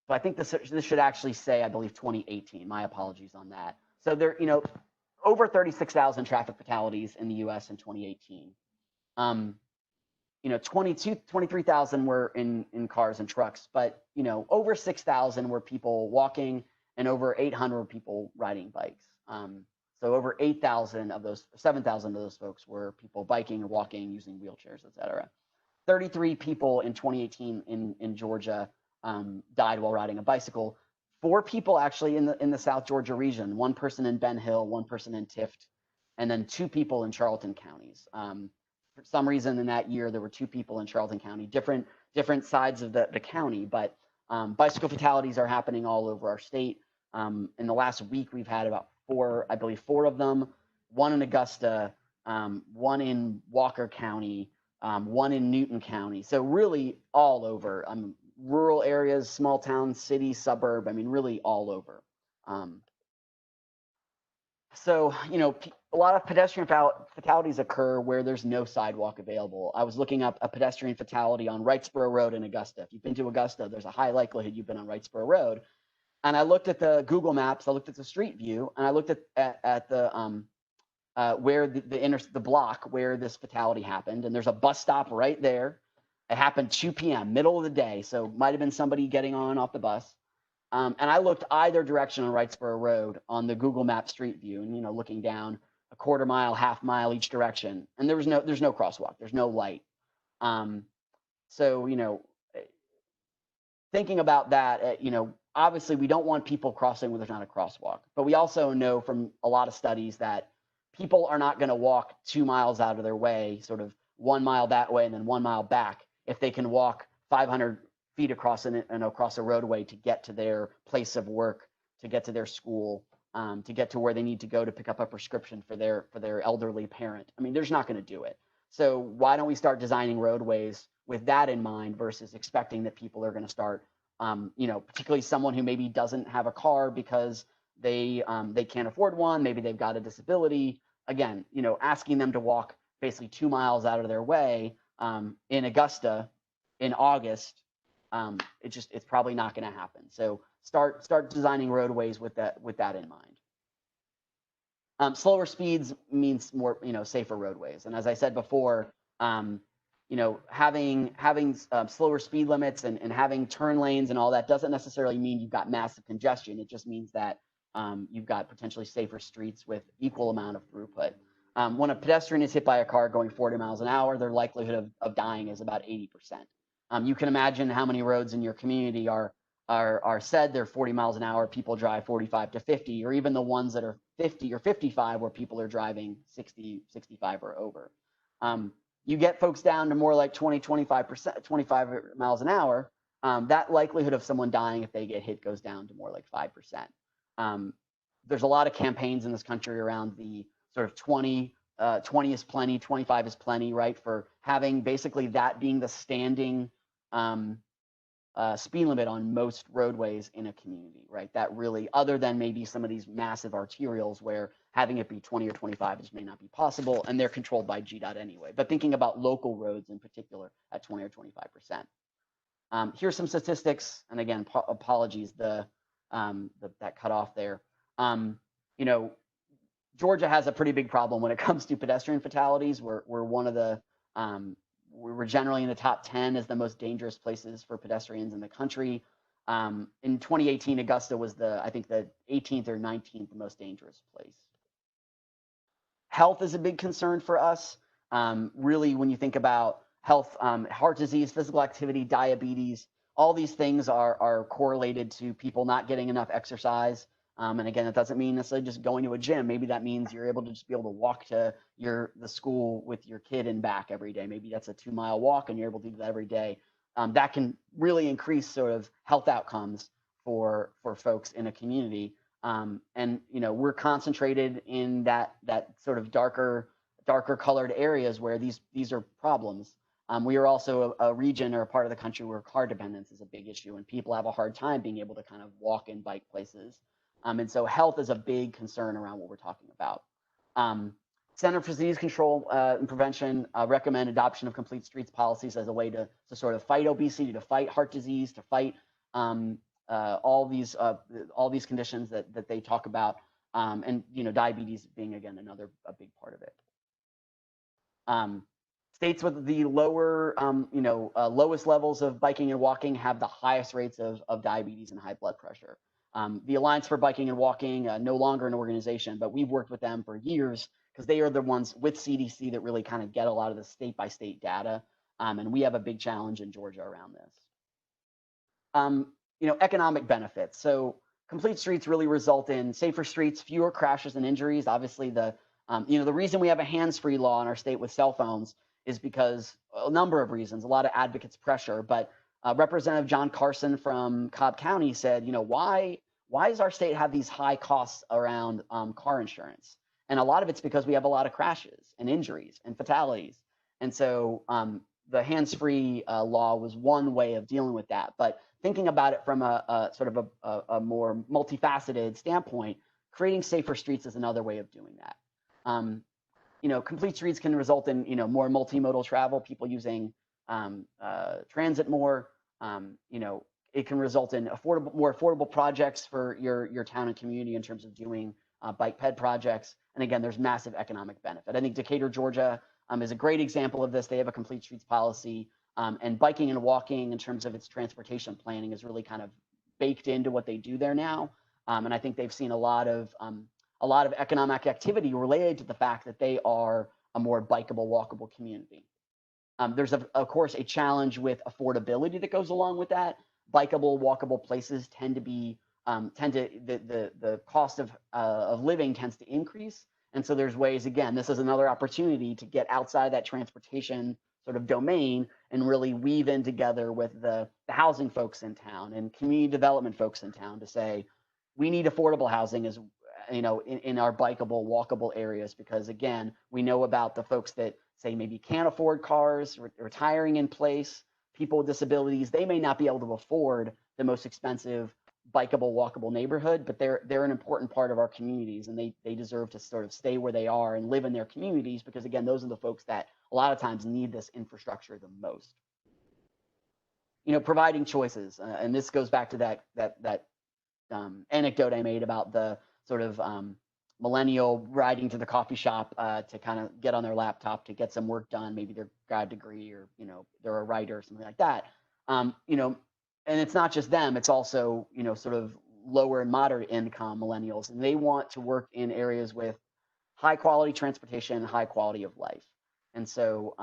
I think this should actually say, I believe, 2018. My apologies on that. So there, over 36,000 traffic fatalities in the U.S. in 2018. 23,000 were in cars and trucks, but over 6,000 were people walking, and over 800 were people riding bikes. So over 8,000 of those, 7,000 of those folks were people biking or walking, using wheelchairs, et cetera. 33 people in 2018 in Georgia died while riding a bicycle. 4 people actually in the South Georgia region. 1 person in Ben Hill, 1 person in Tift, and then 2 people in Charlton counties. For some reason in that year, there were 2 people in Charlton County, different sides of the county, but bicycle fatalities are happening all over our state. In the last week, we've had about 4 of them, 1 in Augusta, 1 in Walker County, 1 in Newton County. So really all over, rural areas, small towns, city, suburb, really all over. So, a lot of pedestrian fatalities occur where there's no sidewalk available. I was looking up a pedestrian fatality on Wrightsboro Road in Augusta. If you've been to Augusta, there's a high likelihood you've been on Wrightsboro Road. And I looked at the Google Maps, I looked at the street view, and I looked at the where the block where this fatality happened, and there's a bus stop right there. It happened 2 p.m., middle of the day, so might have been somebody getting on off the bus. And I looked either direction on Wrightsboro Road on the Google Maps street view, and looking down a quarter mile, half mile each direction, and there's no crosswalk, there's no light. So thinking about that, obviously we don't want people crossing where there's not a crosswalk, but we also know from a lot of studies that people are not going to walk 2 miles out of their way, sort of 1 mile that way and then 1 mile back, if they can walk 500 feet across across a roadway to get to their place of work, to get to their school, to get to where they need to go to pick up a prescription for their elderly parent. They're just not going to do it. So why don't we start designing roadways with that in mind versus expecting that people are going to start particularly someone who maybe doesn't have a car because they can't afford one, maybe they've got a disability. Again, asking them to walk basically 2 miles out of their way in Augusta in August, it's probably not going to happen. So start designing roadways with that in mind. Slower speeds means more, safer roadways. And as I said before, having slower speed limits and having turn lanes and all that doesn't necessarily mean you've got massive congestion. It just means that you've got potentially safer streets with equal amount of throughput. When a pedestrian is hit by a car going 40 miles an hour, their likelihood of dying is about 80%. You can imagine how many roads in your community are said they're 40 miles an hour, people drive 45 to 50, or even the ones that are 50 or 55 where people are driving 60, 65 or over. You get folks down to more like 20, 25%, 25 miles an hour, that likelihood of someone dying if they get hit goes down to more like 5%. There's a lot of campaigns in this country around the sort of 20 is plenty, 25 is plenty, right? For having basically that being the standing speed limit on most roadways in a community, right? That really, other than maybe some of these massive arterials where having it be 20 or 25 just may not be possible, and they're controlled by GDOT anyway. But thinking about local roads in particular at 20 or 25%. Here's some statistics, and again, apologies, that cut off there. Georgia has a pretty big problem when it comes to pedestrian fatalities. We're one of the we're generally in the top 10 as the most dangerous places for pedestrians in the country. In 2018, Augusta was I think the 18th or 19th most dangerous place. Health is a big concern for us. Really, when you think about health, heart disease, physical activity, diabetes, all these things are correlated to people not getting enough exercise. And again, that doesn't mean necessarily just going to a gym. Maybe that means you're able to just be able to walk to the school with your kid and back every day. Maybe that's a 2-mile walk and you're able to do that every day. That can really increase sort of health outcomes for folks in a community. And we're concentrated in that sort of darker colored areas where these are problems. We are also a region or a part of the country where car dependence is a big issue, and people have a hard time being able to kind of walk and bike places. And so health is a big concern around what we're talking about. Center for Disease Control and Prevention recommend adoption of complete streets policies as a way to sort of fight obesity, to fight heart disease, to fight all these conditions that they talk about, and diabetes being again a big part of it. States with the lower lowest levels of biking and walking have the highest rates of diabetes and high blood pressure. The Alliance for Biking and Walking, no longer an organization, but we've worked with them for years because they are the ones with CDC that really kind of get a lot of the state by state data. And we have a big challenge in Georgia around this. Economic benefits. So complete streets really result in safer streets, fewer crashes and injuries. Obviously, the reason we have a hands-free law in our state with cell phones is because a number of reasons, a lot of advocates pressure, but Representative John Carson from Cobb County said, why does our state have these high costs around car insurance? And a lot of it's because we have a lot of crashes and injuries and fatalities. And so the hands-free law was one way of dealing with that. But thinking about it from a sort of a more multifaceted standpoint, creating safer streets is another way of doing that. Complete streets can result in more multimodal travel, people using transit more. It can result in more affordable projects for your town and community in terms of doing bike ped projects. And again, there's massive economic benefit. I think Decatur, Georgia is a great example of this. They have a complete streets policy, and biking and walking in terms of its transportation planning is really kind of baked into what they do there now. And I think they've seen a lot of economic activity related to the fact that they are a more bikeable, walkable community. There's of course a challenge with affordability that goes along with that. Bikeable, walkable places tend to be the cost of living tends to increase, and so there's ways. Again, this is another opportunity to get outside that transportation sort of domain and really weave in together with the housing folks in town and community development folks in town to say we need affordable housing as in our bikeable, walkable areas, because again, we know about the folks that say maybe can't afford cars, retiring in place, people with disabilities. They may not be able to afford the most expensive bikeable, walkable neighborhood, but they're an important part of our communities, and they deserve to sort of stay where they are and live in their communities, because again, those are the folks that a lot of times need this infrastructure the most. Providing choices, and this goes back to that anecdote I made about the sort of millennial riding to the coffee shop to kind of get on their laptop to get some work done, maybe their grad degree, or they're a writer or something like that. And it's not just them, it's also sort of lower and moderate income millennials, and they want to work in areas with high quality transportation, high quality of life. And so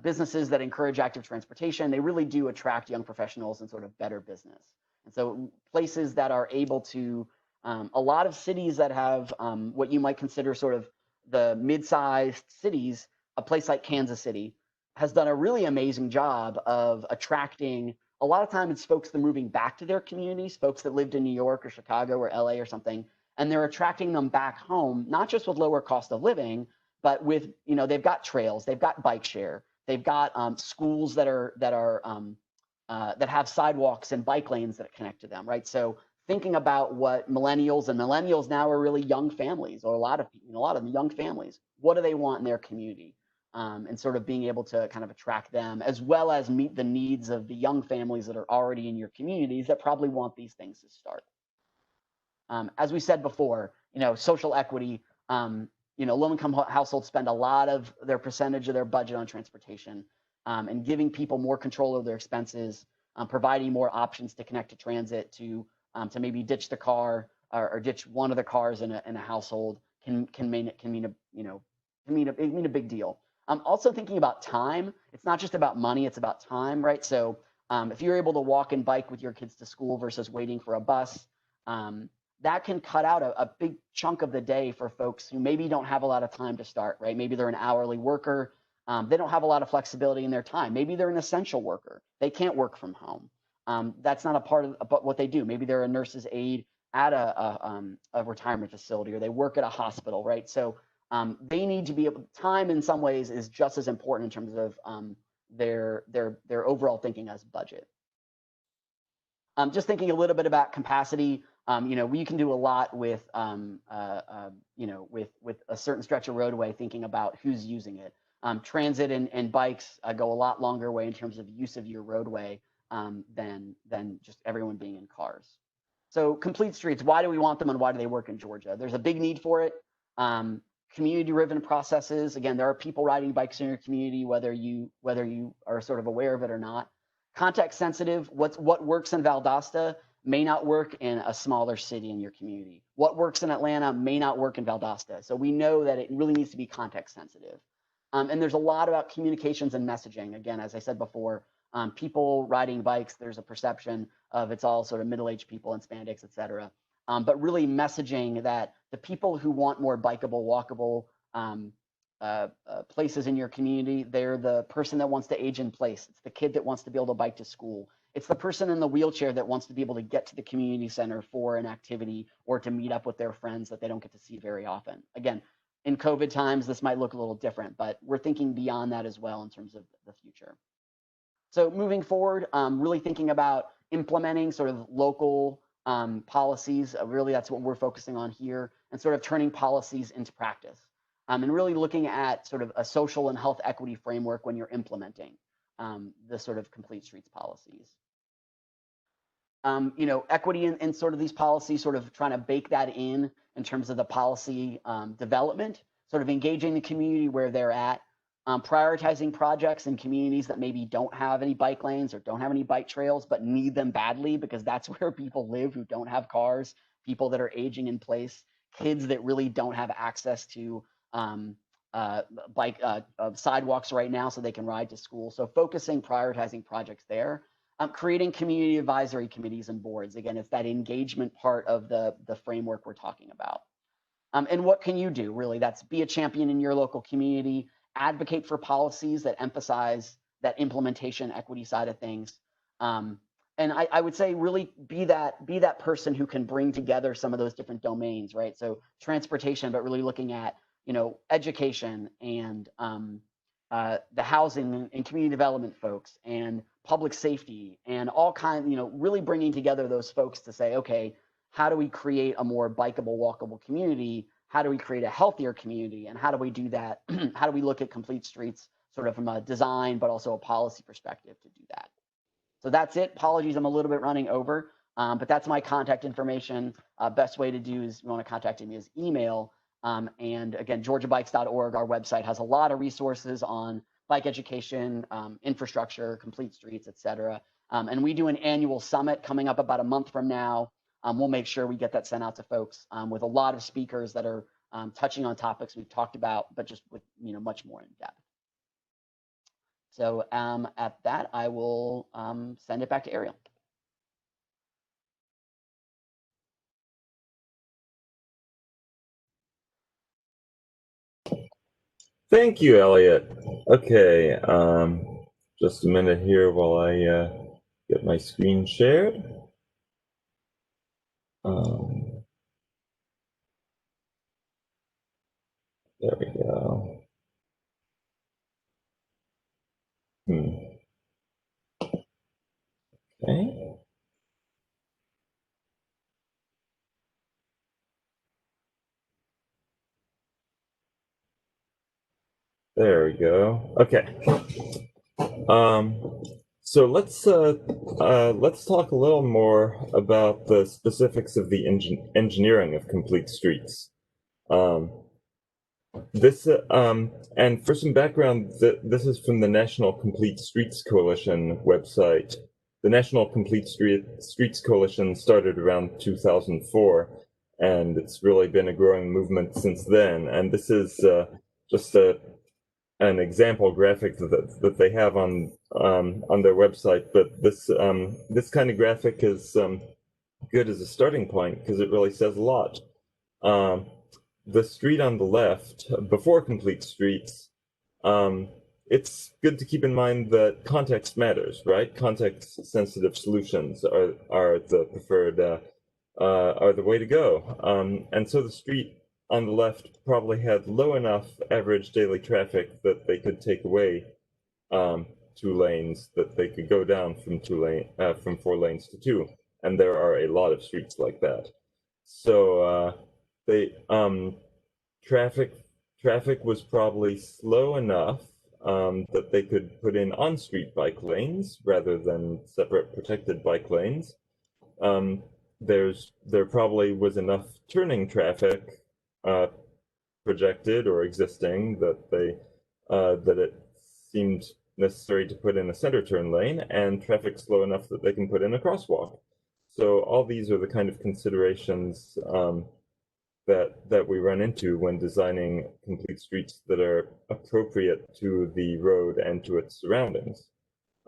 businesses that encourage active transportation, they really do attract young professionals and sort of better business. And so places that are able to, a lot of cities that have what you might consider sort of the mid-sized cities, a place like Kansas City has done a really amazing job of attracting, a lot of times it's folks that are moving back to their communities, folks that lived in New York or Chicago or LA or something, and they're attracting them back home, not just with lower cost of living, but with, they've got trails, they've got bike share, they've got schools that have sidewalks and bike lanes that connect to them, right? So thinking about what millennials now are really young families, or a lot of young families, what do they want in their community? And sort of being able to kind of attract them, as well as meet the needs of the young families that are already in your communities that probably want these things to start. As we said before, social equity, low-income households spend a lot of their percentage of their budget on transportation, and giving people more control over their expenses, providing more options to connect to transit, to maybe ditch the car or ditch one of the cars in a household can mean a big deal. Also thinking about time, it's not just about money, it's about time, right? So if you're able to walk and bike with your kids to school versus waiting for a bus, that can cut out a big chunk of the day for folks who maybe don't have a lot of time to start, right? Maybe they're an hourly worker. They don't have a lot of flexibility in their time. Maybe they're an essential worker. They can't work from home. That's not a part of what they do. Maybe they're a nurse's aide at a retirement facility, or they work at a hospital, right? So they need to be able, time in some ways is just as important in terms of their overall thinking as budget. Just thinking a little bit about capacity, we can do a lot with, with a certain stretch of roadway, thinking about who's using it. Transit and bikes go a lot longer way in terms of use of your roadway than just everyone being in cars. So complete streets, why do we want them and why do they work in Georgia? There's a big need for it. Community-driven processes. Again, there are people riding bikes in your community, whether you are sort of aware of it or not. Context sensitive, what works in Valdosta may not work in a smaller city in your community. What works in Atlanta may not work in Valdosta. So we know that it really needs to be context sensitive. And there's a lot about communications and messaging. Again, as I said before, people riding bikes, there's a perception of it's all sort of middle-aged people in spandex, et cetera. But really messaging that the people who want more bikeable, walkable places in your community, they're the person that wants to age in place. It's the kid that wants to be able to bike to school. It's the person in the wheelchair that wants to be able to get to the community center for an activity or to meet up with their friends that they don't get to see very often. Again, in COVID times, this might look a little different, but we're thinking beyond that as well in terms of the future. So moving forward, really thinking about implementing sort of local policies. Really, that's what we're focusing on here, and sort of turning policies into practice. And really looking at sort of a social and health equity framework when you're implementing the sort of complete streets policies. Equity in sort of these policies, sort of trying to bake that in terms of the policy development, sort of engaging the community where they're at, prioritizing projects in communities that maybe don't have any bike lanes or don't have any bike trails, but need them badly because that's where people live who don't have cars, people that are aging in place, kids that really don't have access to sidewalks right now so they can ride to school. So focusing, prioritizing projects there. Creating community advisory committees and boards. Again, it's that engagement part of the framework we're talking about. And what can you do, really? That's be a champion in your local community, advocate for policies that emphasize that implementation equity side of things. And I would say really be that person who can bring together some of those different domains, right? So transportation, but really looking at, education and the housing and community development folks, and public safety, and all kinds, really bringing together those folks to say, okay, how do we create a more bikeable, walkable community? How do we create a healthier community? And how do we do that? How do we look at complete streets sort of from a design, but also a policy perspective to do that? So that's it. Apologies, I'm a little bit running over, but that's my contact information. Best way to do is, if you want to contact me, is email. And again, georgiabikes.org, our website, has a lot of resources on bike education, infrastructure, complete streets, et cetera. And we do an annual summit coming up about a month from now. We'll make sure we get that sent out to folks with a lot of speakers that are touching on topics we've talked about, but just with much more in depth. So at that, I will send it back to Ariel.
Thank you, Elliot. Okay, just a minute here while I get my screen shared. There we go. Okay. There we go. Okay. So let's talk a little more about the specifics of the engineering of complete streets. And for some background, this is from the National Complete Streets Coalition website. The National Complete Streets Coalition started around 2004, and it's really been a growing movement since then. And this is just an example graphic that they have on their website. But this kind of graphic is good as a starting point because it really says a lot. The street on the left, before complete streets, it's good to keep in mind that context matters, right? Context-sensitive solutions are the preferred, are the way to go. And so the street on the left probably had low enough average daily traffic that they could take away 2 lanes, that they could go down from 4 lanes to 2. And there are a lot of streets like that. So traffic was probably slow enough that they could put in on-street bike lanes rather than separate protected bike lanes. There probably was enough turning traffic projected or existing that it seemed necessary to put in a center turn lane, and traffic slow enough that they can put in a crosswalk. So all these are the kind of considerations that we run into when designing complete streets that are appropriate to the road and to its surroundings.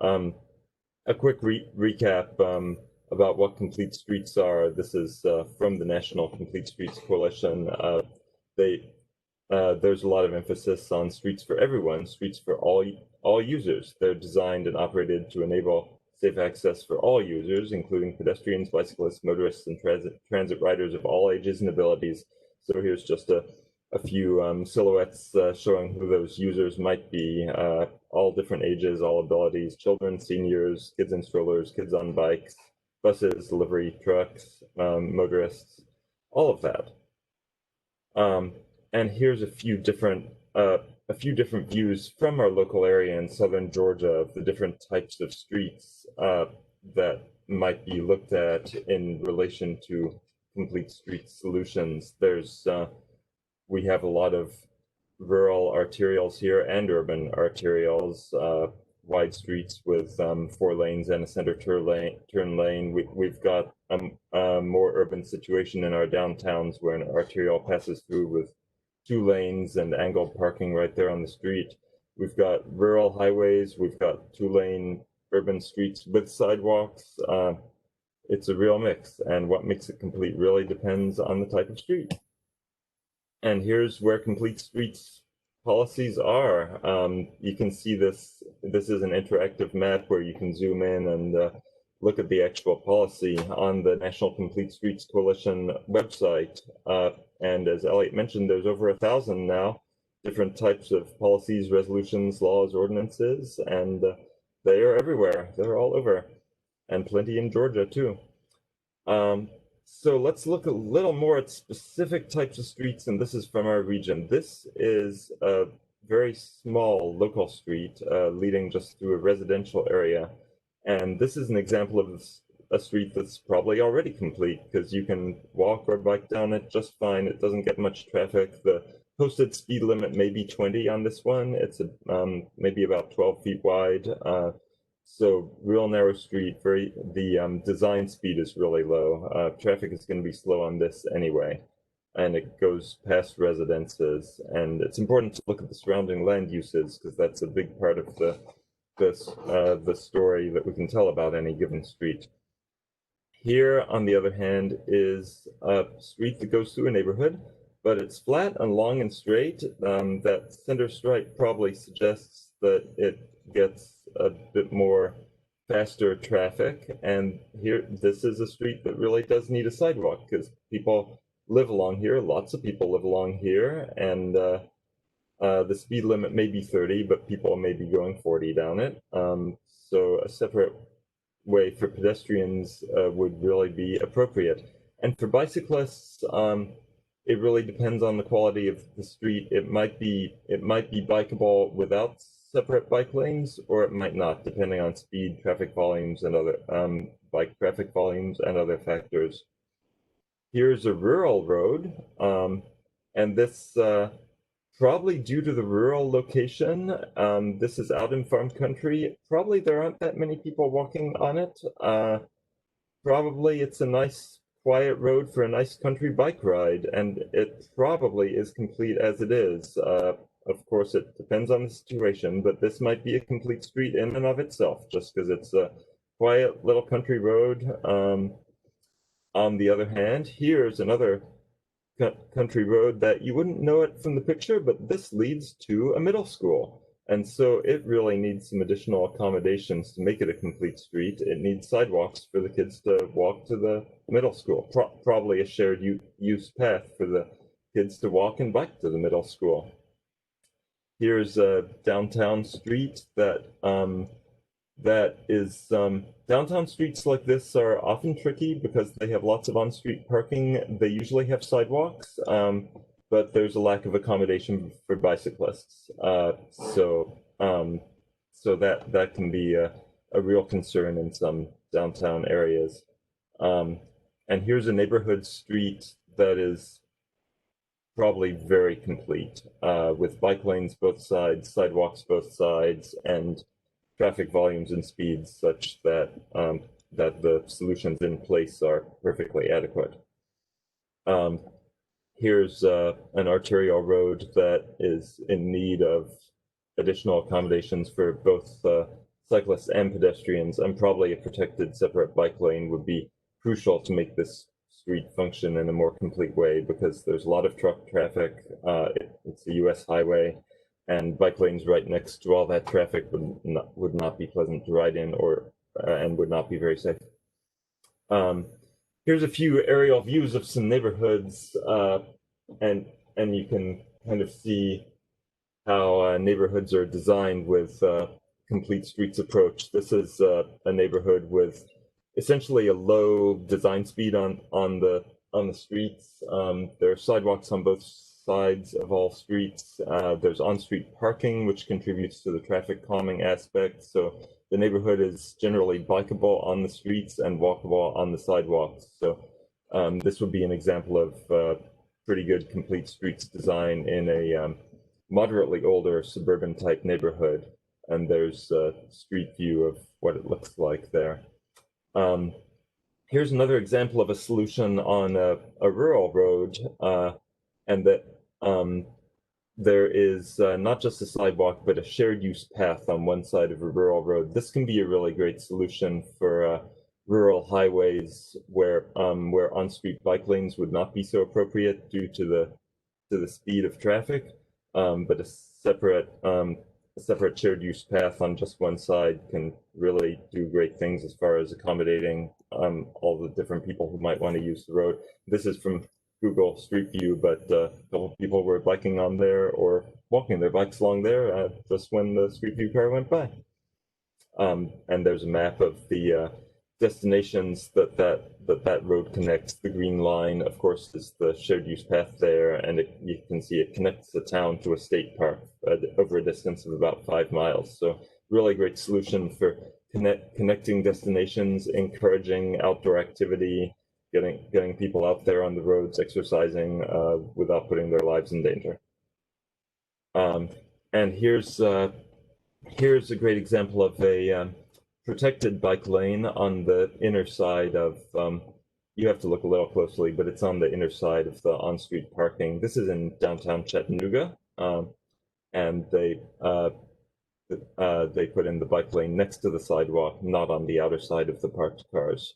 A quick recap about what complete streets are. This is from the National Complete Streets Coalition. There's a lot of emphasis on streets for everyone, streets for all users. They're designed and operated to enable safe access for all users, including pedestrians, bicyclists, motorists, and transit riders of all ages and abilities. So here's just a few silhouettes showing who those users might be, all different ages, all abilities: children, seniors, kids in strollers, kids on bikes, buses, delivery trucks, motorists, all of that. And here's a few different views from our local area in southern Georgia of the different types of streets that might be looked at in relation to complete street solutions. We have a lot of rural arterials here and urban arterials, wide streets with 4 lanes and a center turn lane. We've got a more urban situation in our downtowns where an arterial passes through with 2 lanes and angled parking right there on the street. We've got rural highways. We've got 2-lane urban streets with sidewalks. It's a real mix, and what makes it complete really depends on the type of street. And here's where complete streets policies are. You can see this. This is an interactive map where you can zoom in and look at the actual policy on the National Complete Streets Coalition website. And as Elliott mentioned, there's over 1,000 now, different types of policies, resolutions, laws, ordinances, and they are everywhere. They're all over, and plenty in Georgia too. So let's look a little more at specific types of streets, and this is from our region. This is a very small local street leading just through a residential area. And this is an example of a street that's probably already complete because you can walk or bike down it just fine. It doesn't get much traffic. The posted speed limit may be 20 on this one. It's maybe about 12 feet wide. So real narrow street, the design speed is really low. Traffic is going to be slow on this anyway, and it goes past residences. And it's important to look at the surrounding land uses because that's a big part of the story that we can tell about any given street. Here, on the other hand, is a street that goes through a neighborhood, but it's flat and long and straight. That center stripe probably suggests that it gets a bit more faster traffic. And here, this is a street that really does need a sidewalk because people live along here. Lots of people live along here, and the speed limit may be 30, but people may be going 40 down it. So a separate way for pedestrians would really be appropriate. And for bicyclists, it really depends on the quality of the street. It might be bikeable without separate bike lanes, or it might not, depending on speed, traffic volumes, and other bike traffic volumes and other factors. Here's a rural road, and this probably due to the rural location, this is out in farm country. Probably there aren't that many people walking on it. Probably it's a nice quiet road for a nice country bike ride, and it probably is complete as it is. Of course, it depends on the situation, but this might be a complete street in and of itself, just because it's a quiet little country road. On the other hand, here's another country road that you wouldn't know it from the picture, but this leads to a middle school. And so it really needs some additional accommodations to make it a complete street. It needs sidewalks for the kids to walk to the middle school, probably a shared use path for the kids to walk and bike to the middle school. Here's a downtown street that is downtown streets like this are often tricky because they have lots of on-street parking. They usually have sidewalks, but there's a lack of accommodation for bicyclists. So that can be a real concern in some downtown areas. And here's a neighborhood street that is probably very complete, with bike lanes both sides, sidewalks both sides, and traffic volumes and speeds such that that the solutions in place are perfectly adequate. Here's an arterial road that is in need of additional accommodations for both cyclists and pedestrians, and probably a protected separate bike lane would be crucial to make this street function in a more complete way, because there's a lot of truck traffic. It's a US highway, and bike lanes right next to all that traffic would not be pleasant to ride in, or and would not be very safe. Here's a few aerial views of some neighborhoods, and you can kind of see how neighborhoods are designed with complete streets approach. This is a neighborhood with essentially a low design speed on the streets. There are sidewalks on both sides of all streets. There's on-street parking, which contributes to the traffic calming aspect. So the neighborhood is generally bikeable on the streets and walkable on the sidewalks. So this would be an example of pretty good complete streets design in a moderately older suburban type neighborhood. And there's a street view of what it looks like there. Here's another example of a solution on a rural road, and that there is not just a sidewalk, but a shared use path on one side of a rural road. This can be a really great solution for rural highways where on-street bike lanes would not be so appropriate due to the speed of traffic, but a separate shared use path on just one side can really do great things as far as accommodating all the different people who might want to use the road. This is from Google Street View, but a couple of people were biking on there or walking their bikes along there just when the Street View car went by. And there's a map of the destinations that road connects. The green line, of course, is the shared use path there, and you can see it connects the town to a state park over a distance of about 5 miles. So really great solution for connecting destinations, encouraging outdoor activity, getting people out there on the roads exercising without putting their lives in danger. And here's a great example of a protected bike lane on the inner side of, you have to look a little closely, but it's on the inner side of the on-street parking. This is in downtown Chattanooga, and they put in the bike lane next to the sidewalk, not on the outer side of the parked cars.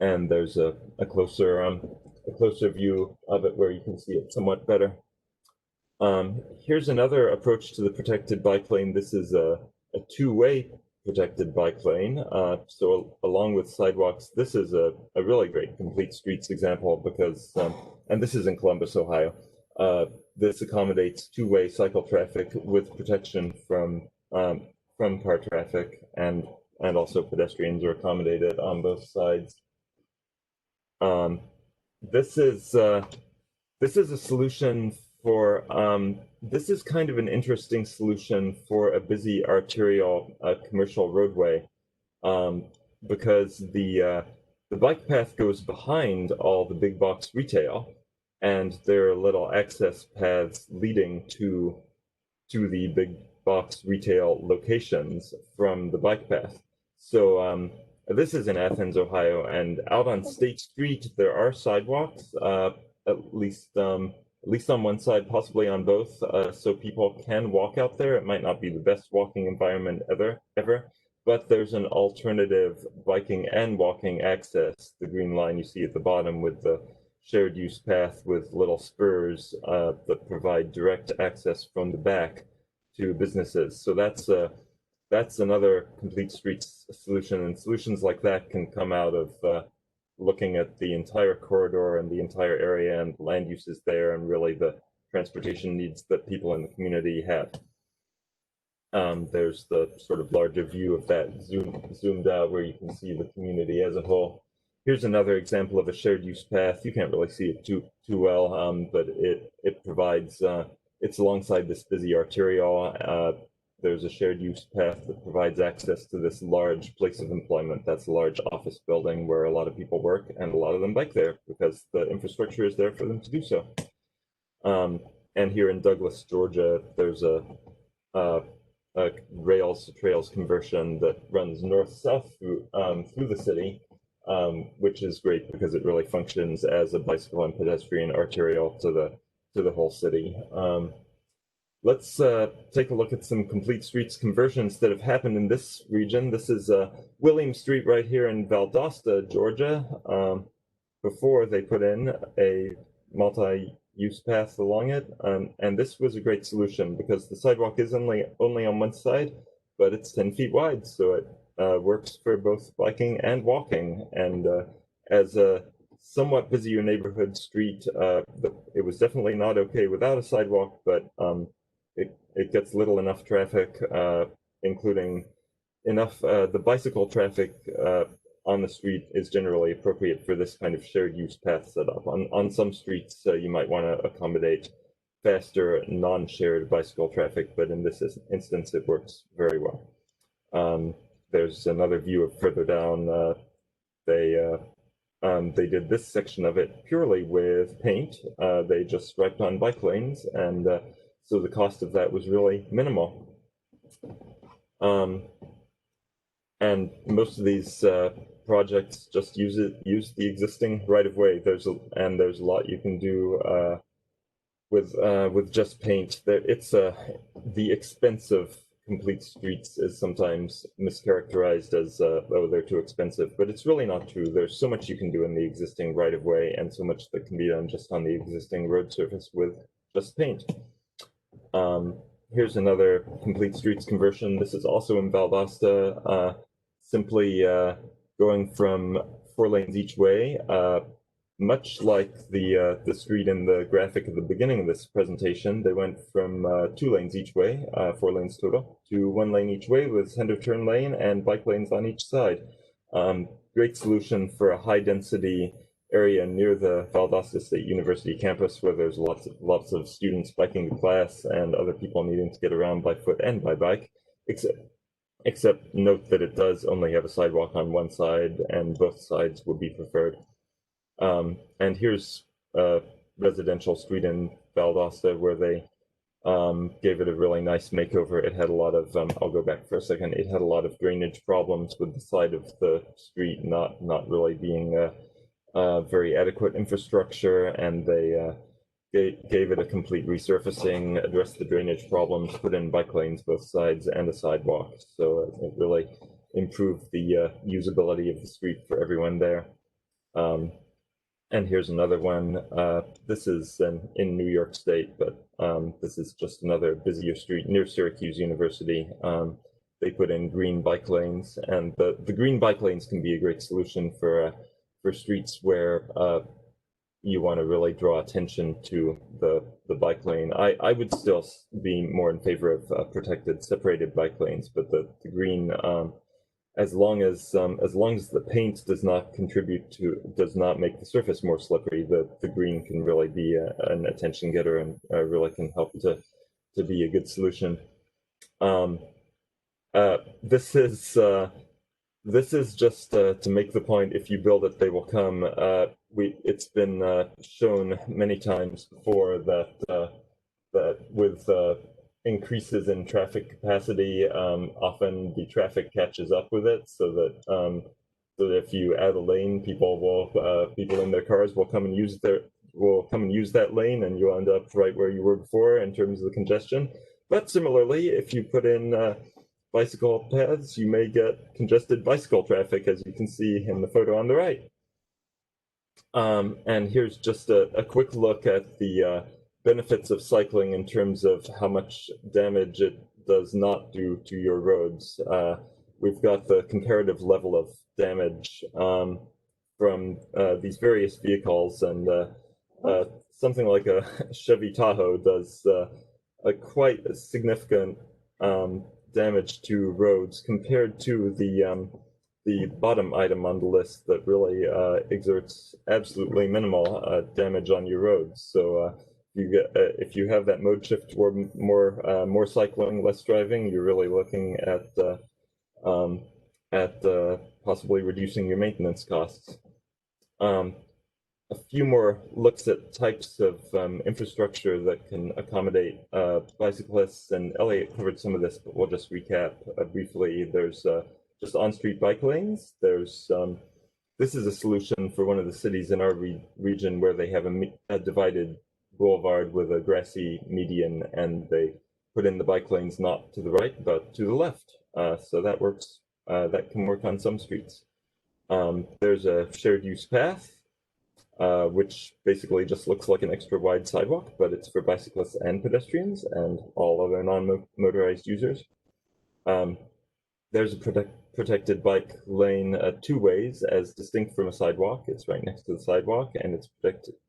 And there's a closer view of it where you can see it somewhat better. Here's another approach to the protected bike lane. This is a two-way protected bike lane. So along with sidewalks, this is a really great complete streets example because, and this is in Columbus, Ohio. This accommodates two-way cycle traffic with protection from car traffic, and also pedestrians are accommodated on both sides. This is a solution for, this is kind of an interesting solution for a busy arterial commercial roadway, because the bike path goes behind all the big box retail, and there are little access paths leading to the big box retail locations from the bike path. So this is in Athens, Ohio, and out on State Street there are sidewalks, at least on one side, possibly on both, so people can walk out there. It might not be the best walking environment ever, but there's an alternative biking and walking access. The green line you see at the bottom with the shared use path with little spurs that provide direct access from the back to businesses. So that's another complete streets solution, and solutions like that can come out of looking at the entire corridor and the entire area and land uses there, and really the transportation needs that people in the community have. There's the sort of larger view of that zoomed out where you can see the community as a whole. Here's another example of a shared use path. You can't really see it too well, but it provides, it's alongside this busy arterial. There's a shared use path that provides access to this large place of employment. That's a large office building where a lot of people work, and a lot of them bike there because the infrastructure is there for them to do so. And here in Douglas, Georgia, there's a rails to trails conversion that runs north-south through the city, which is great because it really functions as a bicycle and pedestrian arterial to the whole city. Let's take a look at some complete streets conversions that have happened in this region. This is William Street right here in Valdosta, Georgia. Before they put in a multi-use path along it, and this was a great solution because the sidewalk is only on one side, but it's 10 feet wide, so it works for both biking and walking. And as a somewhat busier neighborhood street, it was definitely not okay without a sidewalk, but it gets little enough traffic, including enough, the bicycle traffic on the street is generally appropriate for this kind of shared use path setup. On some streets, you might want to accommodate faster non-shared bicycle traffic, but in this instance, it works very well. There's another view of further down. They did this section of it purely with paint. They just striped on bike lanes, and so the cost of that was really minimal. And most of these projects just use the existing right-of-way. There's a lot you can do with just paint. The expense of complete streets is sometimes mischaracterized as oh, they're too expensive, but it's really not true. There's so much you can do in the existing right-of-way, and so much that can be done just on the existing road surface with just paint. Here's another complete streets conversion. This is also in Valdosta, simply going from 4 lanes each way much like the street in the graphic at the beginning of this presentation, they went from 2 lanes each way, 4 lanes total, to 1 lane each way with center turn lane and bike lanes on each side. Great solution for a high density area near the Valdosta State University campus, where there's lots of students biking to class and other people needing to get around by foot and by bike. Except note that it does only have a sidewalk on one side, and both sides would be preferred. And here's a residential street in Valdosta where they gave it a really nice makeover. It had a lot of, I'll go back for a second, it had a lot of drainage problems with the side of the street not really being a very adequate infrastructure, and they gave it a complete resurfacing, addressed the drainage problems, put in bike lanes both sides and a sidewalk. So it really improved the usability of the street for everyone there. And here's another one. This is in New York State, but this is just another busier street near Syracuse University. They put in green bike lanes, and the green bike lanes can be a great solution for streets where you want to really draw attention to the bike lane. I would still be more in favor of protected, separated bike lanes, but the green, as long as the paint does not make the surface more slippery, the green can really be an attention getter and really can help to be a good solution. This is just to make the point: if you build it, they will come. It's been shown many times before that with increases in traffic capacity, often the traffic catches up with it, so that if you add a lane, people in their cars will come and use that lane, and you'll end up right where you were before in terms of the congestion. But similarly, if you put in bicycle paths, you may get congested bicycle traffic, as you can see in the photo on the right. And here's just a quick look at the benefits of cycling in terms of how much damage it does not do to your roads. We've got the comparative level of damage from these various vehicles, and something like a Chevy Tahoe does quite a significant damage to roads compared to the bottom item on the list that really exerts absolutely minimal damage on your roads. So if you have that mode shift toward more cycling, less driving, you're really looking at possibly reducing your maintenance costs. A few more looks at types of infrastructure that can accommodate bicyclists, and Elliott covered some of this, but we'll just recap briefly. There's just on-street bike lanes. There's this is a solution for one of the cities in our region where they have a divided boulevard with a grassy median, and they put in the bike lanes not to the right but to the left. So that works. That can work on some streets. There's a shared use path, which basically just looks like an extra wide sidewalk, but it's for bicyclists and pedestrians and all other non-motorized users. There's a protected bike lane 2 ways, as distinct from a sidewalk. It's right next to the sidewalk, and it's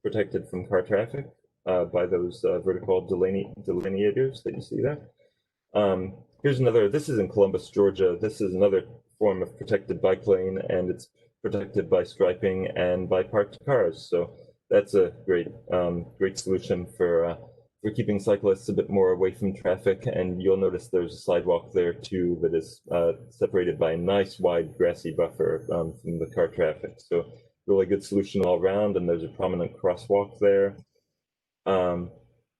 protected from car traffic by those vertical delineators that you see there. Here's another. This is in Columbus, Georgia. This is another form of protected bike lane, and it's protected by striping and by parked cars. So that's a great solution for keeping cyclists a bit more away from traffic. And you'll notice there's a sidewalk there too that is separated by a nice wide grassy buffer from the car traffic. So really good solution all around. And there's a prominent crosswalk there.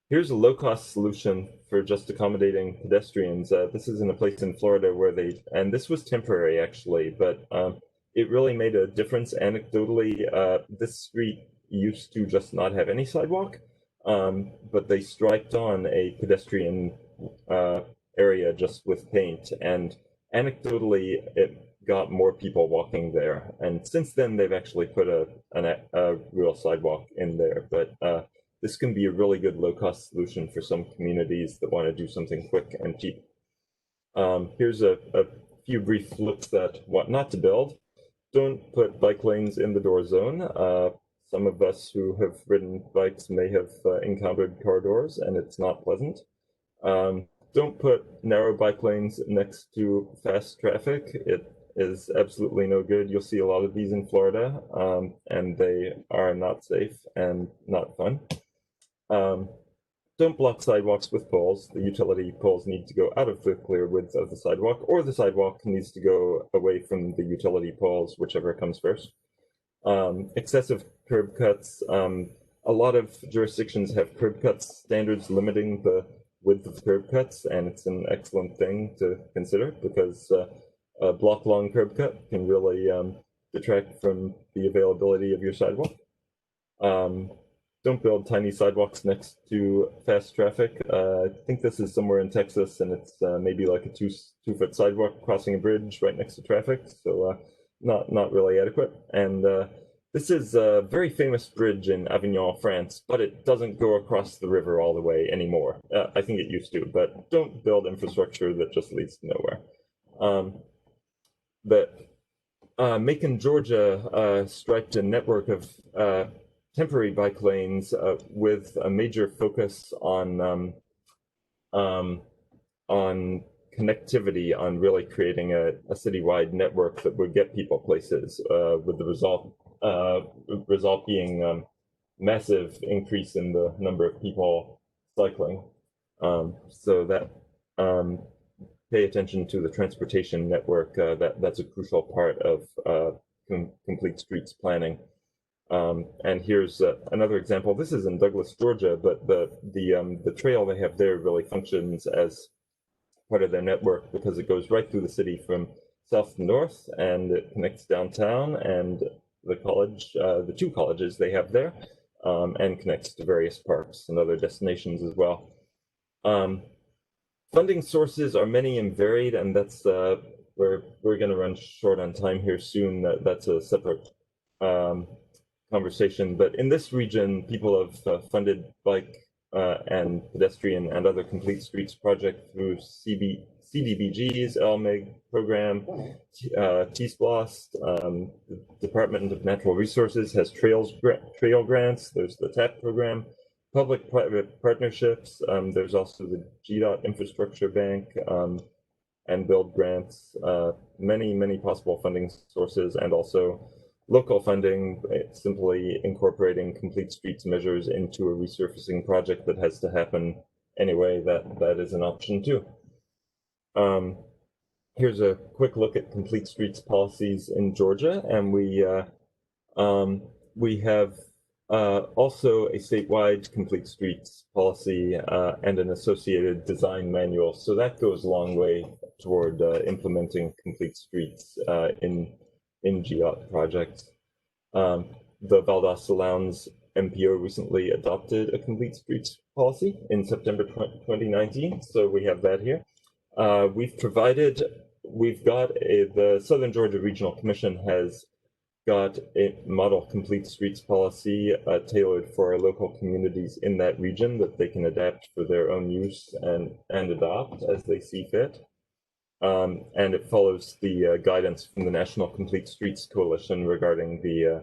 Here's a low-cost solution for just accommodating pedestrians. This is in a place in Florida where and this was temporary actually, but it really made a difference anecdotally. This street used to just not have any sidewalk, but they striped on a pedestrian area just with paint, and anecdotally it got more people walking there. And since then they've actually put a real sidewalk in there, but this can be a really good low-cost solution for some communities that want to do something quick and cheap. Here's a few brief looks at what not to build. Don't put bike lanes in the door zone. some of us who have ridden bikes may have encountered corridors, and it's not pleasant. Don't put narrow bike lanes next to fast traffic. It is absolutely no good. You'll see a lot of these in Florida, and they are not safe and not fun. Don't block sidewalks with poles. The utility poles need to go out of the clear width of the sidewalk, or the sidewalk needs to go away from the utility poles, whichever comes first. Excessive curb cuts. A lot of jurisdictions have curb cuts standards limiting the width of curb cuts, and it's an excellent thing to consider because a block-long curb cut can really detract from the availability of your sidewalk. Don't build tiny sidewalks next to fast traffic. I think this is somewhere in Texas, and it's maybe like a two-foot sidewalk crossing a bridge right next to traffic, so not really adequate. And this is a very famous bridge in Avignon, France, but it doesn't go across the river all the way anymore. I think it used to, but don't build infrastructure that just leads to nowhere. Macon, Georgia striped a network of temporary bike lanes with a major focus on connectivity, on really creating a citywide network that would get people places, with the result being massive increase in the number of people cycling. So that pay attention to the transportation network. That's a crucial part of complete streets planning. And here's another example. This is in Douglas, Georgia, but the trail they have there really functions as part of their network because it goes right through the city from south to north, and it connects downtown and the college, the two colleges they have there, and connects to various parks and other destinations as well. Funding sources are many and varied, and that's we're going to run short on time here soon. That's a separate conversation, but in this region, people have funded bike and pedestrian and other complete streets project through CDBG's LMIG program, T-SPLOST, the Department of Natural Resources has trail grants. There's the TAP program, public-private partnerships. There's also the GDOT Infrastructure Bank and Build grants. Many possible funding sources, and also local funding, simply incorporating complete streets measures into a resurfacing project that has to happen anyway. That is an option too. Here's a quick look at complete streets policies in Georgia, and we have also a statewide complete streets policy and an associated design manual. So that goes a long way toward implementing complete streets in GDOT projects. The Valdosta Lowndes MPO recently adopted a complete streets policy in September 2019, so we have that here. The Southern Georgia Regional Commission has got a model complete streets policy tailored for our local communities in that region that they can adapt for their own use and adopt as they see fit. And it follows the guidance from the National Complete Streets Coalition regarding the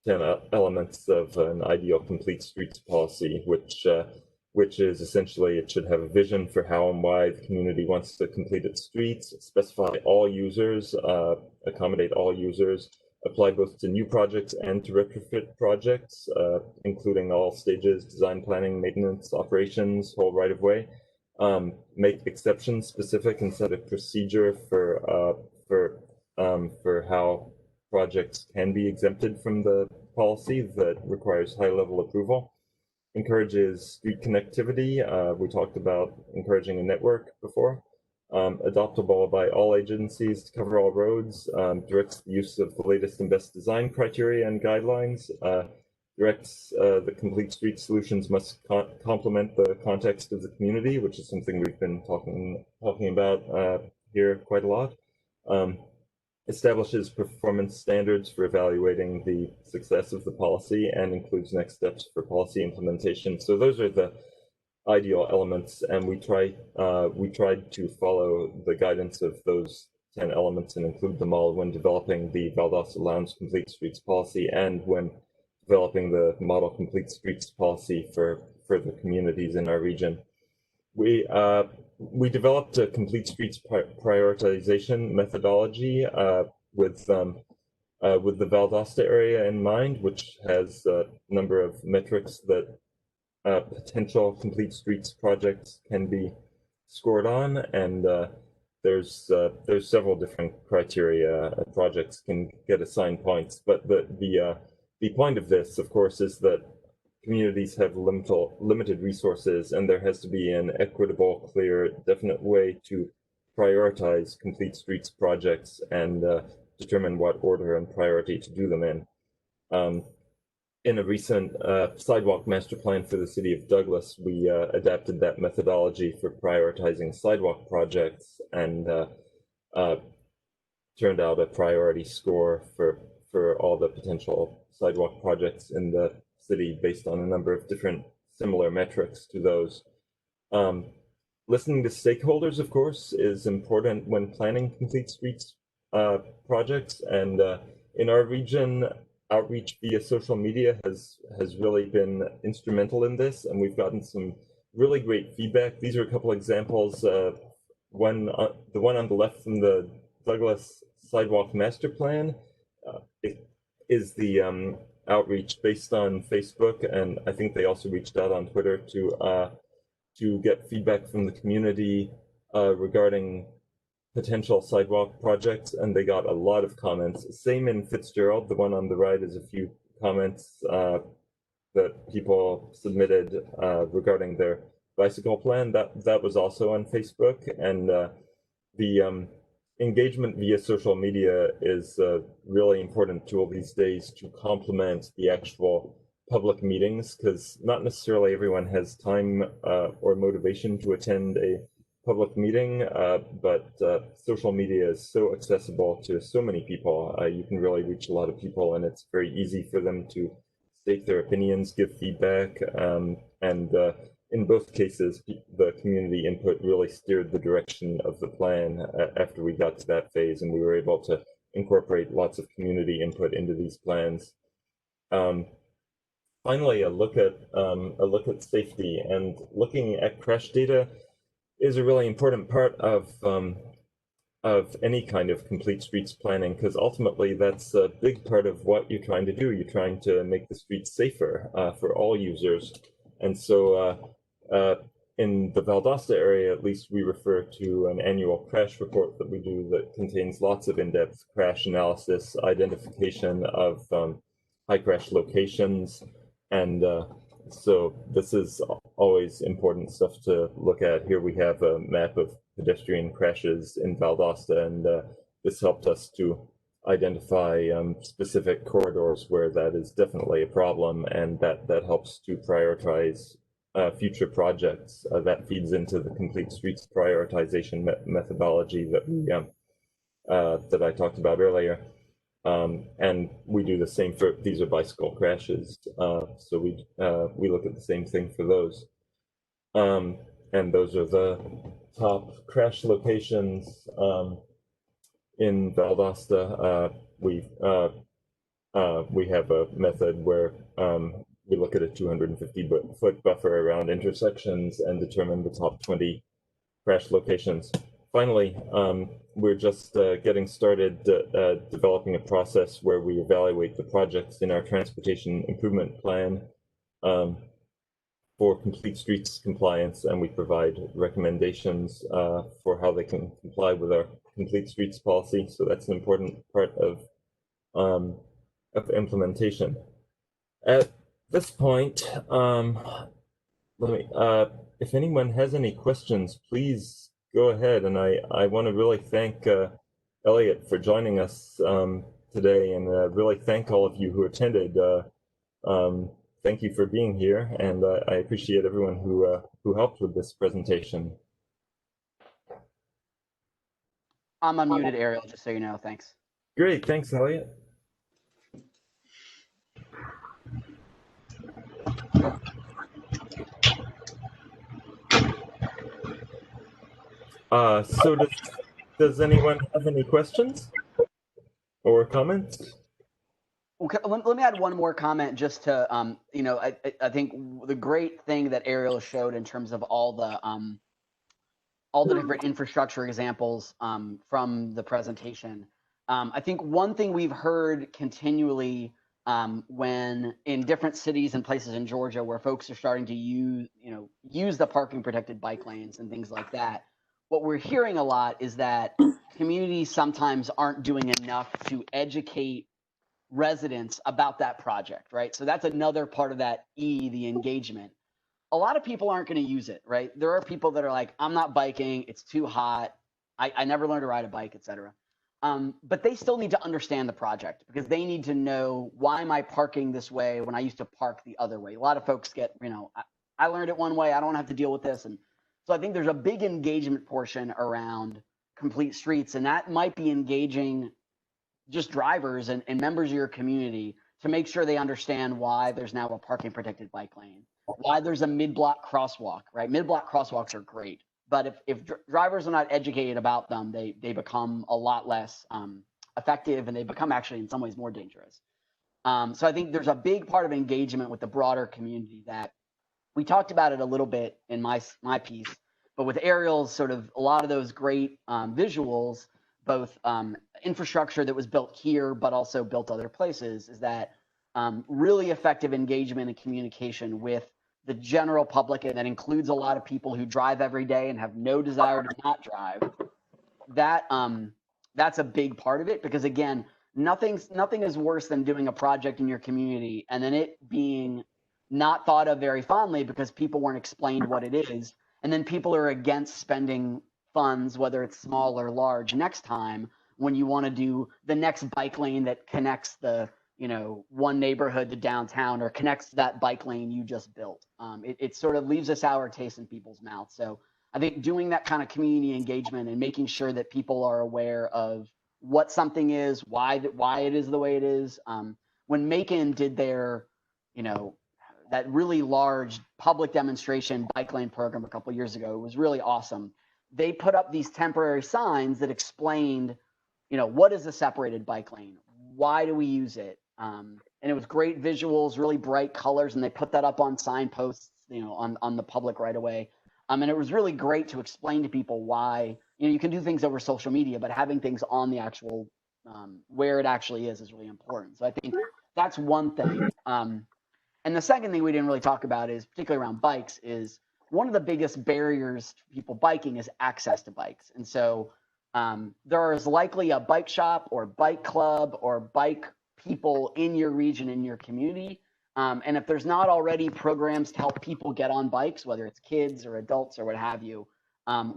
10 elements of an ideal complete streets policy, which is essentially it should have a vision for how and why the community wants to complete its streets, specify all users, accommodate all users, apply both to new projects and to retrofit projects, including all stages, design, planning, maintenance, operations, whole right-of-way. Make exceptions specific and set a procedure for how projects can be exempted from the policy that requires high-level approval. Encourages street connectivity. We talked about encouraging a network before. Adoptable by all agencies to cover all roads. Directs the use of the latest and best design criteria and guidelines. Directs the complete street solutions must complement the context of the community, which is something we've been talking about here quite a lot. Establishes performance standards for evaluating the success of the policy and includes next steps for policy implementation. So those are the ideal elements, and we tried to follow the guidance of those 10 elements and include them all when developing the Valdosta Lowndes Complete Streets policy and when developing the model complete streets policy for the communities in our region. We developed a complete streets prioritization methodology with the Valdosta area in mind, which has a number of metrics that potential complete streets projects can be scored on, and there's several different criteria projects can get assigned points. But the point of this, of course, is that communities have limited resources, and there has to be an equitable, clear, definite way to prioritize complete streets projects and determine what order and priority to do them in. In a recent sidewalk master plan for the city of Douglas, we adapted that methodology for prioritizing sidewalk projects and turned out a priority score for all the potential sidewalk projects in the city based on a number of different similar metrics to those. Listening to stakeholders, of course, is important when planning complete streets projects, and in our region, outreach via social media has really been instrumental in this, and we've gotten some really great feedback. These are a couple examples. The one on the left from the Douglas Sidewalk Master Plan is the outreach based on Facebook, and I think they also reached out on Twitter to get feedback from the community regarding potential sidewalk projects, and they got a lot of comments. Same in Fitzgerald. The one on the right is a few comments that people submitted regarding their bicycle plan. That was also on Facebook, and the engagement via social media is a really important tool these days to complement the actual public meetings, because not necessarily everyone has time or motivation to attend a public meeting, but social media is so accessible to so many people. You can really reach a lot of people, and it's very easy for them to state their opinions, give feedback, and in both cases, the community input really steered the direction of the plan after we got to that phase, and we were able to incorporate lots of community input into these plans. Finally, a look at safety, and looking at crash data is a really important part of any kind of complete streets planning, because ultimately that's a big part of what you're trying to do. You're trying to make the streets safer for all users. And so in the Valdosta area, at least, we refer to an annual crash report that we do that contains lots of in-depth crash analysis, identification of high crash locations, and so this is always important stuff to look at. Here we have a map of pedestrian crashes in Valdosta, and this helped us to identify specific corridors where that is definitely a problem, and that helps to prioritize future projects. That feeds into the complete streets prioritization methodology that I talked about earlier. And we do the same for, these are bicycle crashes, so we look at the same thing for those. And those are the top crash locations in Valdosta. We have a method where we look at a 250-foot buffer around intersections and determine the top 20 crash locations. Finally, we're just getting started developing a process where we evaluate the projects in our transportation improvement plan for complete streets compliance, and we provide recommendations for how they can comply with our complete streets policy. So that's an important part of implementation. At this point, if anyone has any questions, please go ahead. And I want to really thank Elliott for joining us today, and really thank all of you who attended. Thank you for being here, and I appreciate everyone who helped with this presentation.
I'm unmuted, Ariel, just so you know. Thanks.
Great, thanks, Elliott. So does anyone have any questions or comments?
Well, let me add one more comment just to, you know, I think the great thing that Ariel showed in terms of all the different infrastructure examples from the presentation. I think one thing we've heard continually when in different cities and places in Georgia where folks are starting to use the parking protected bike lanes and things like that, what we're hearing a lot is that communities sometimes aren't doing enough to educate residents about that project, right? So that's another part of that the engagement. A lot of people aren't going to use it, right? There are people that are like, I'm not biking, it's too hot, I never learned to ride a bike, etc. But they still need to understand the project because they need to know, why am I parking this way when I used to park the other way? A lot of folks get, I learned it one way, I don't have to deal with this. And so I think there's a big engagement portion around complete streets, and that might be engaging just drivers and members of your community to make sure they understand why there's now a parking protected bike lane, why there's a mid-block crosswalk, right? Mid-block crosswalks are great, but if drivers are not educated about them, they become a lot less effective, and they become actually in some ways more dangerous. So I think there's a big part of engagement with the broader community that we talked about it a little bit in my piece, but with Ariel's sort of a lot of those great visuals, both infrastructure that was built here, but also built other places, is that really effective engagement and communication with the general public, and that includes a lot of people who drive every day and have no desire to not drive. That's a big part of it, because again, nothing is worse than doing a project in your community and then it being not thought of very fondly because people weren't explained what it is, and then people are against spending funds, whether it's small or large, next time when you want to do the next bike lane that connects the one neighborhood to downtown, or connects that bike lane you just built. It sort of leaves a sour taste in people's mouths. So I think doing that kind of community engagement and making sure that people are aware of what something is, why it is the way it is. When Macon did their, that really large public demonstration bike lane program a couple of years ago, it was really awesome. They put up these temporary signs that explained, what is a separated bike lane? Why do we use it? And it was great visuals, really bright colors, and they put that up on signposts, on the public right away. And it was really great to explain to people why, you can do things over social media, but having things on the actual, where it actually is really important. So I think that's one thing. And the second thing we didn't really talk about is, particularly around bikes, is one of the biggest barriers to people biking is access to bikes. And so there is likely a bike shop or bike club or bike people in your region, in your community. And if there's not already programs to help people get on bikes, whether it's kids or adults or what have you,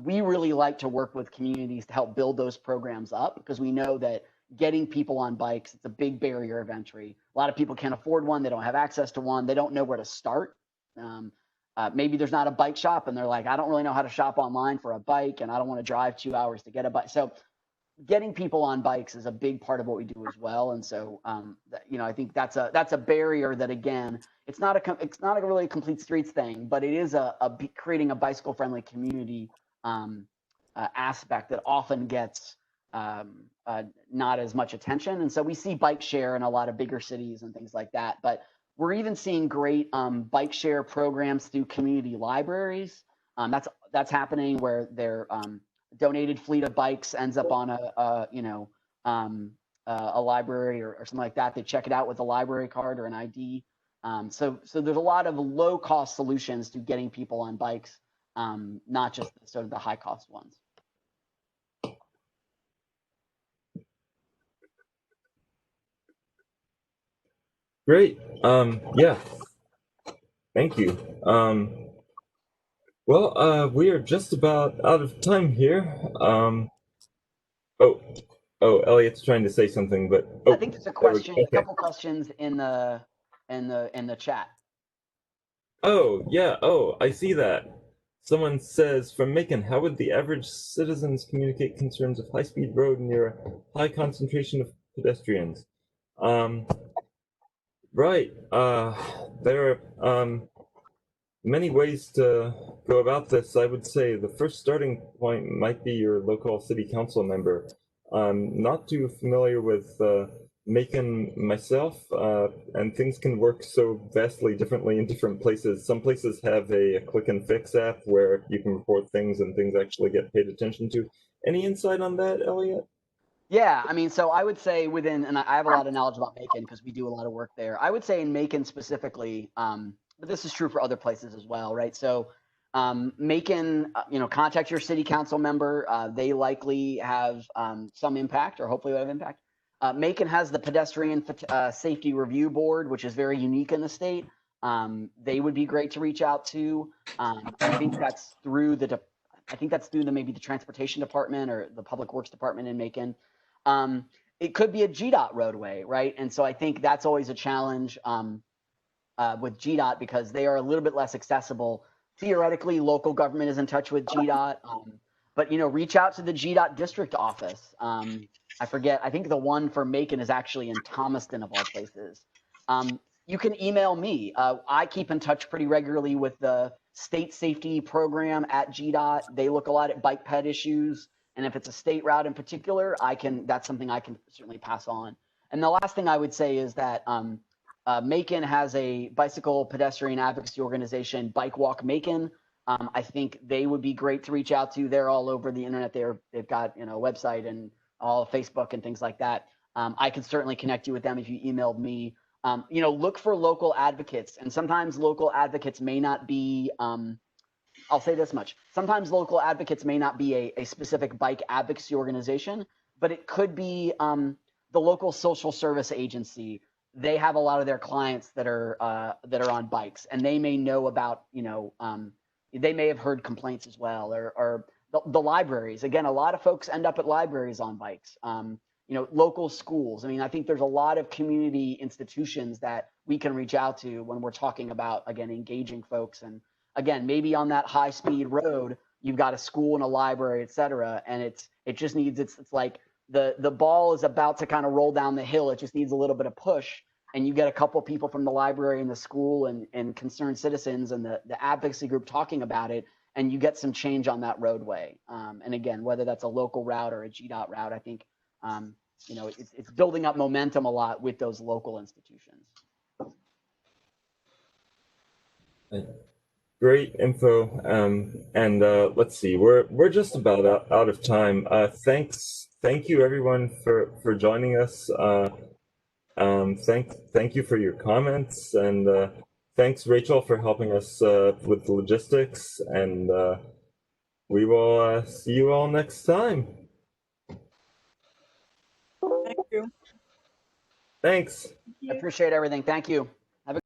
we really like to work with communities to help build those programs up, because we know that getting people on bikes, it's a big barrier of entry. A lot of people can't afford one. They don't have access to one. They don't know where to start. Maybe there's not a bike shop and they're like, I don't really know how to shop online for a bike, and I don't want to drive 2 hours to get a bike. So getting people on bikes is a big part of what we do as well. And so, I think that's a barrier that, again, it's not a really complete streets thing, but it is creating a bicycle friendly community aspect that often gets not as much attention. And so we see bike share in a lot of bigger cities and things like that, but we're even seeing great bike share programs through community libraries. That's happening, where their donated fleet of bikes ends up on a library or something like that. They check it out with a library card or an ID. So there's a lot of low cost solutions to getting people on bikes, not just sort of the high cost ones.
Great. Yeah. Thank you. Well, we are just about out of time here. Elliott's trying to say something, but
I think there's a question, a couple questions in the chat.
Oh, yeah. Oh, I see that. Someone says, from Macon, how would the average citizens communicate concerns of high-speed road near a high concentration of pedestrians? Right. There are many ways to go about this. I would say the first starting point might be your local city council member. I'm not too familiar with Macon myself, and things can work so vastly differently in different places. Some places have a click and fix app where you can report things and things actually get paid attention to. Any insight on that, Elliot?
Yeah, I mean, so I would say within, and I have a lot of knowledge about Macon because we do a lot of work there. I would say in Macon specifically, but this is true for other places as well, right? So Macon, contact your city council member. They likely have some impact, or hopefully will have impact. Macon has the Pedestrian Safety Review Board, which is very unique in the state. They would be great to reach out to. I think that's through maybe the transportation department or the public works department in Macon. It could be a GDOT roadway, right? And so I think that's always a challenge with GDOT because they are a little bit less accessible. Theoretically, local government is in touch with GDOT, but reach out to the GDOT district office. I forget. I think the one for Macon is actually in Thomaston of all places. You can email me. I keep in touch pretty regularly with the state safety program at GDOT. They look a lot at bike ped issues. And if it's a state route in particular, that's something I can certainly pass on. And the last thing I would say is that Macon has a bicycle pedestrian advocacy organization, Bike Walk Macon. I think they would be great to reach out to. They're all over the internet. They've got a website and all Facebook and things like that. I could certainly connect you with them if you emailed me. Look for local advocates, and sometimes local advocates may not be. I'll say this much. Sometimes local advocates may not be a specific bike advocacy organization, but it could be the local social service agency. They have a lot of their clients that are on bikes, and they may know about, they may have heard complaints as well, or the libraries. Again, a lot of folks end up at libraries on bikes. Local schools. I mean, I think there's a lot of community institutions that we can reach out to when we're talking about, again, engaging folks. And again, maybe on that high speed road, you've got a school and a library, et cetera. And it's like the ball is about to kind of roll down the hill. It just needs a little bit of push. And you get a couple of people from the library and the school and concerned citizens and the advocacy group talking about it, and you get some change on that roadway. And again, whether that's a local route or a GDOT route, I think it's building up momentum a lot with those local institutions.
Great info. And let's see, we're just about out of time. Thank you everyone for joining us. Thank you for your comments, and thanks Rachel for helping us with the logistics, and we will see you all next time.
Thank you.
Thanks.
I appreciate everything. Thank you.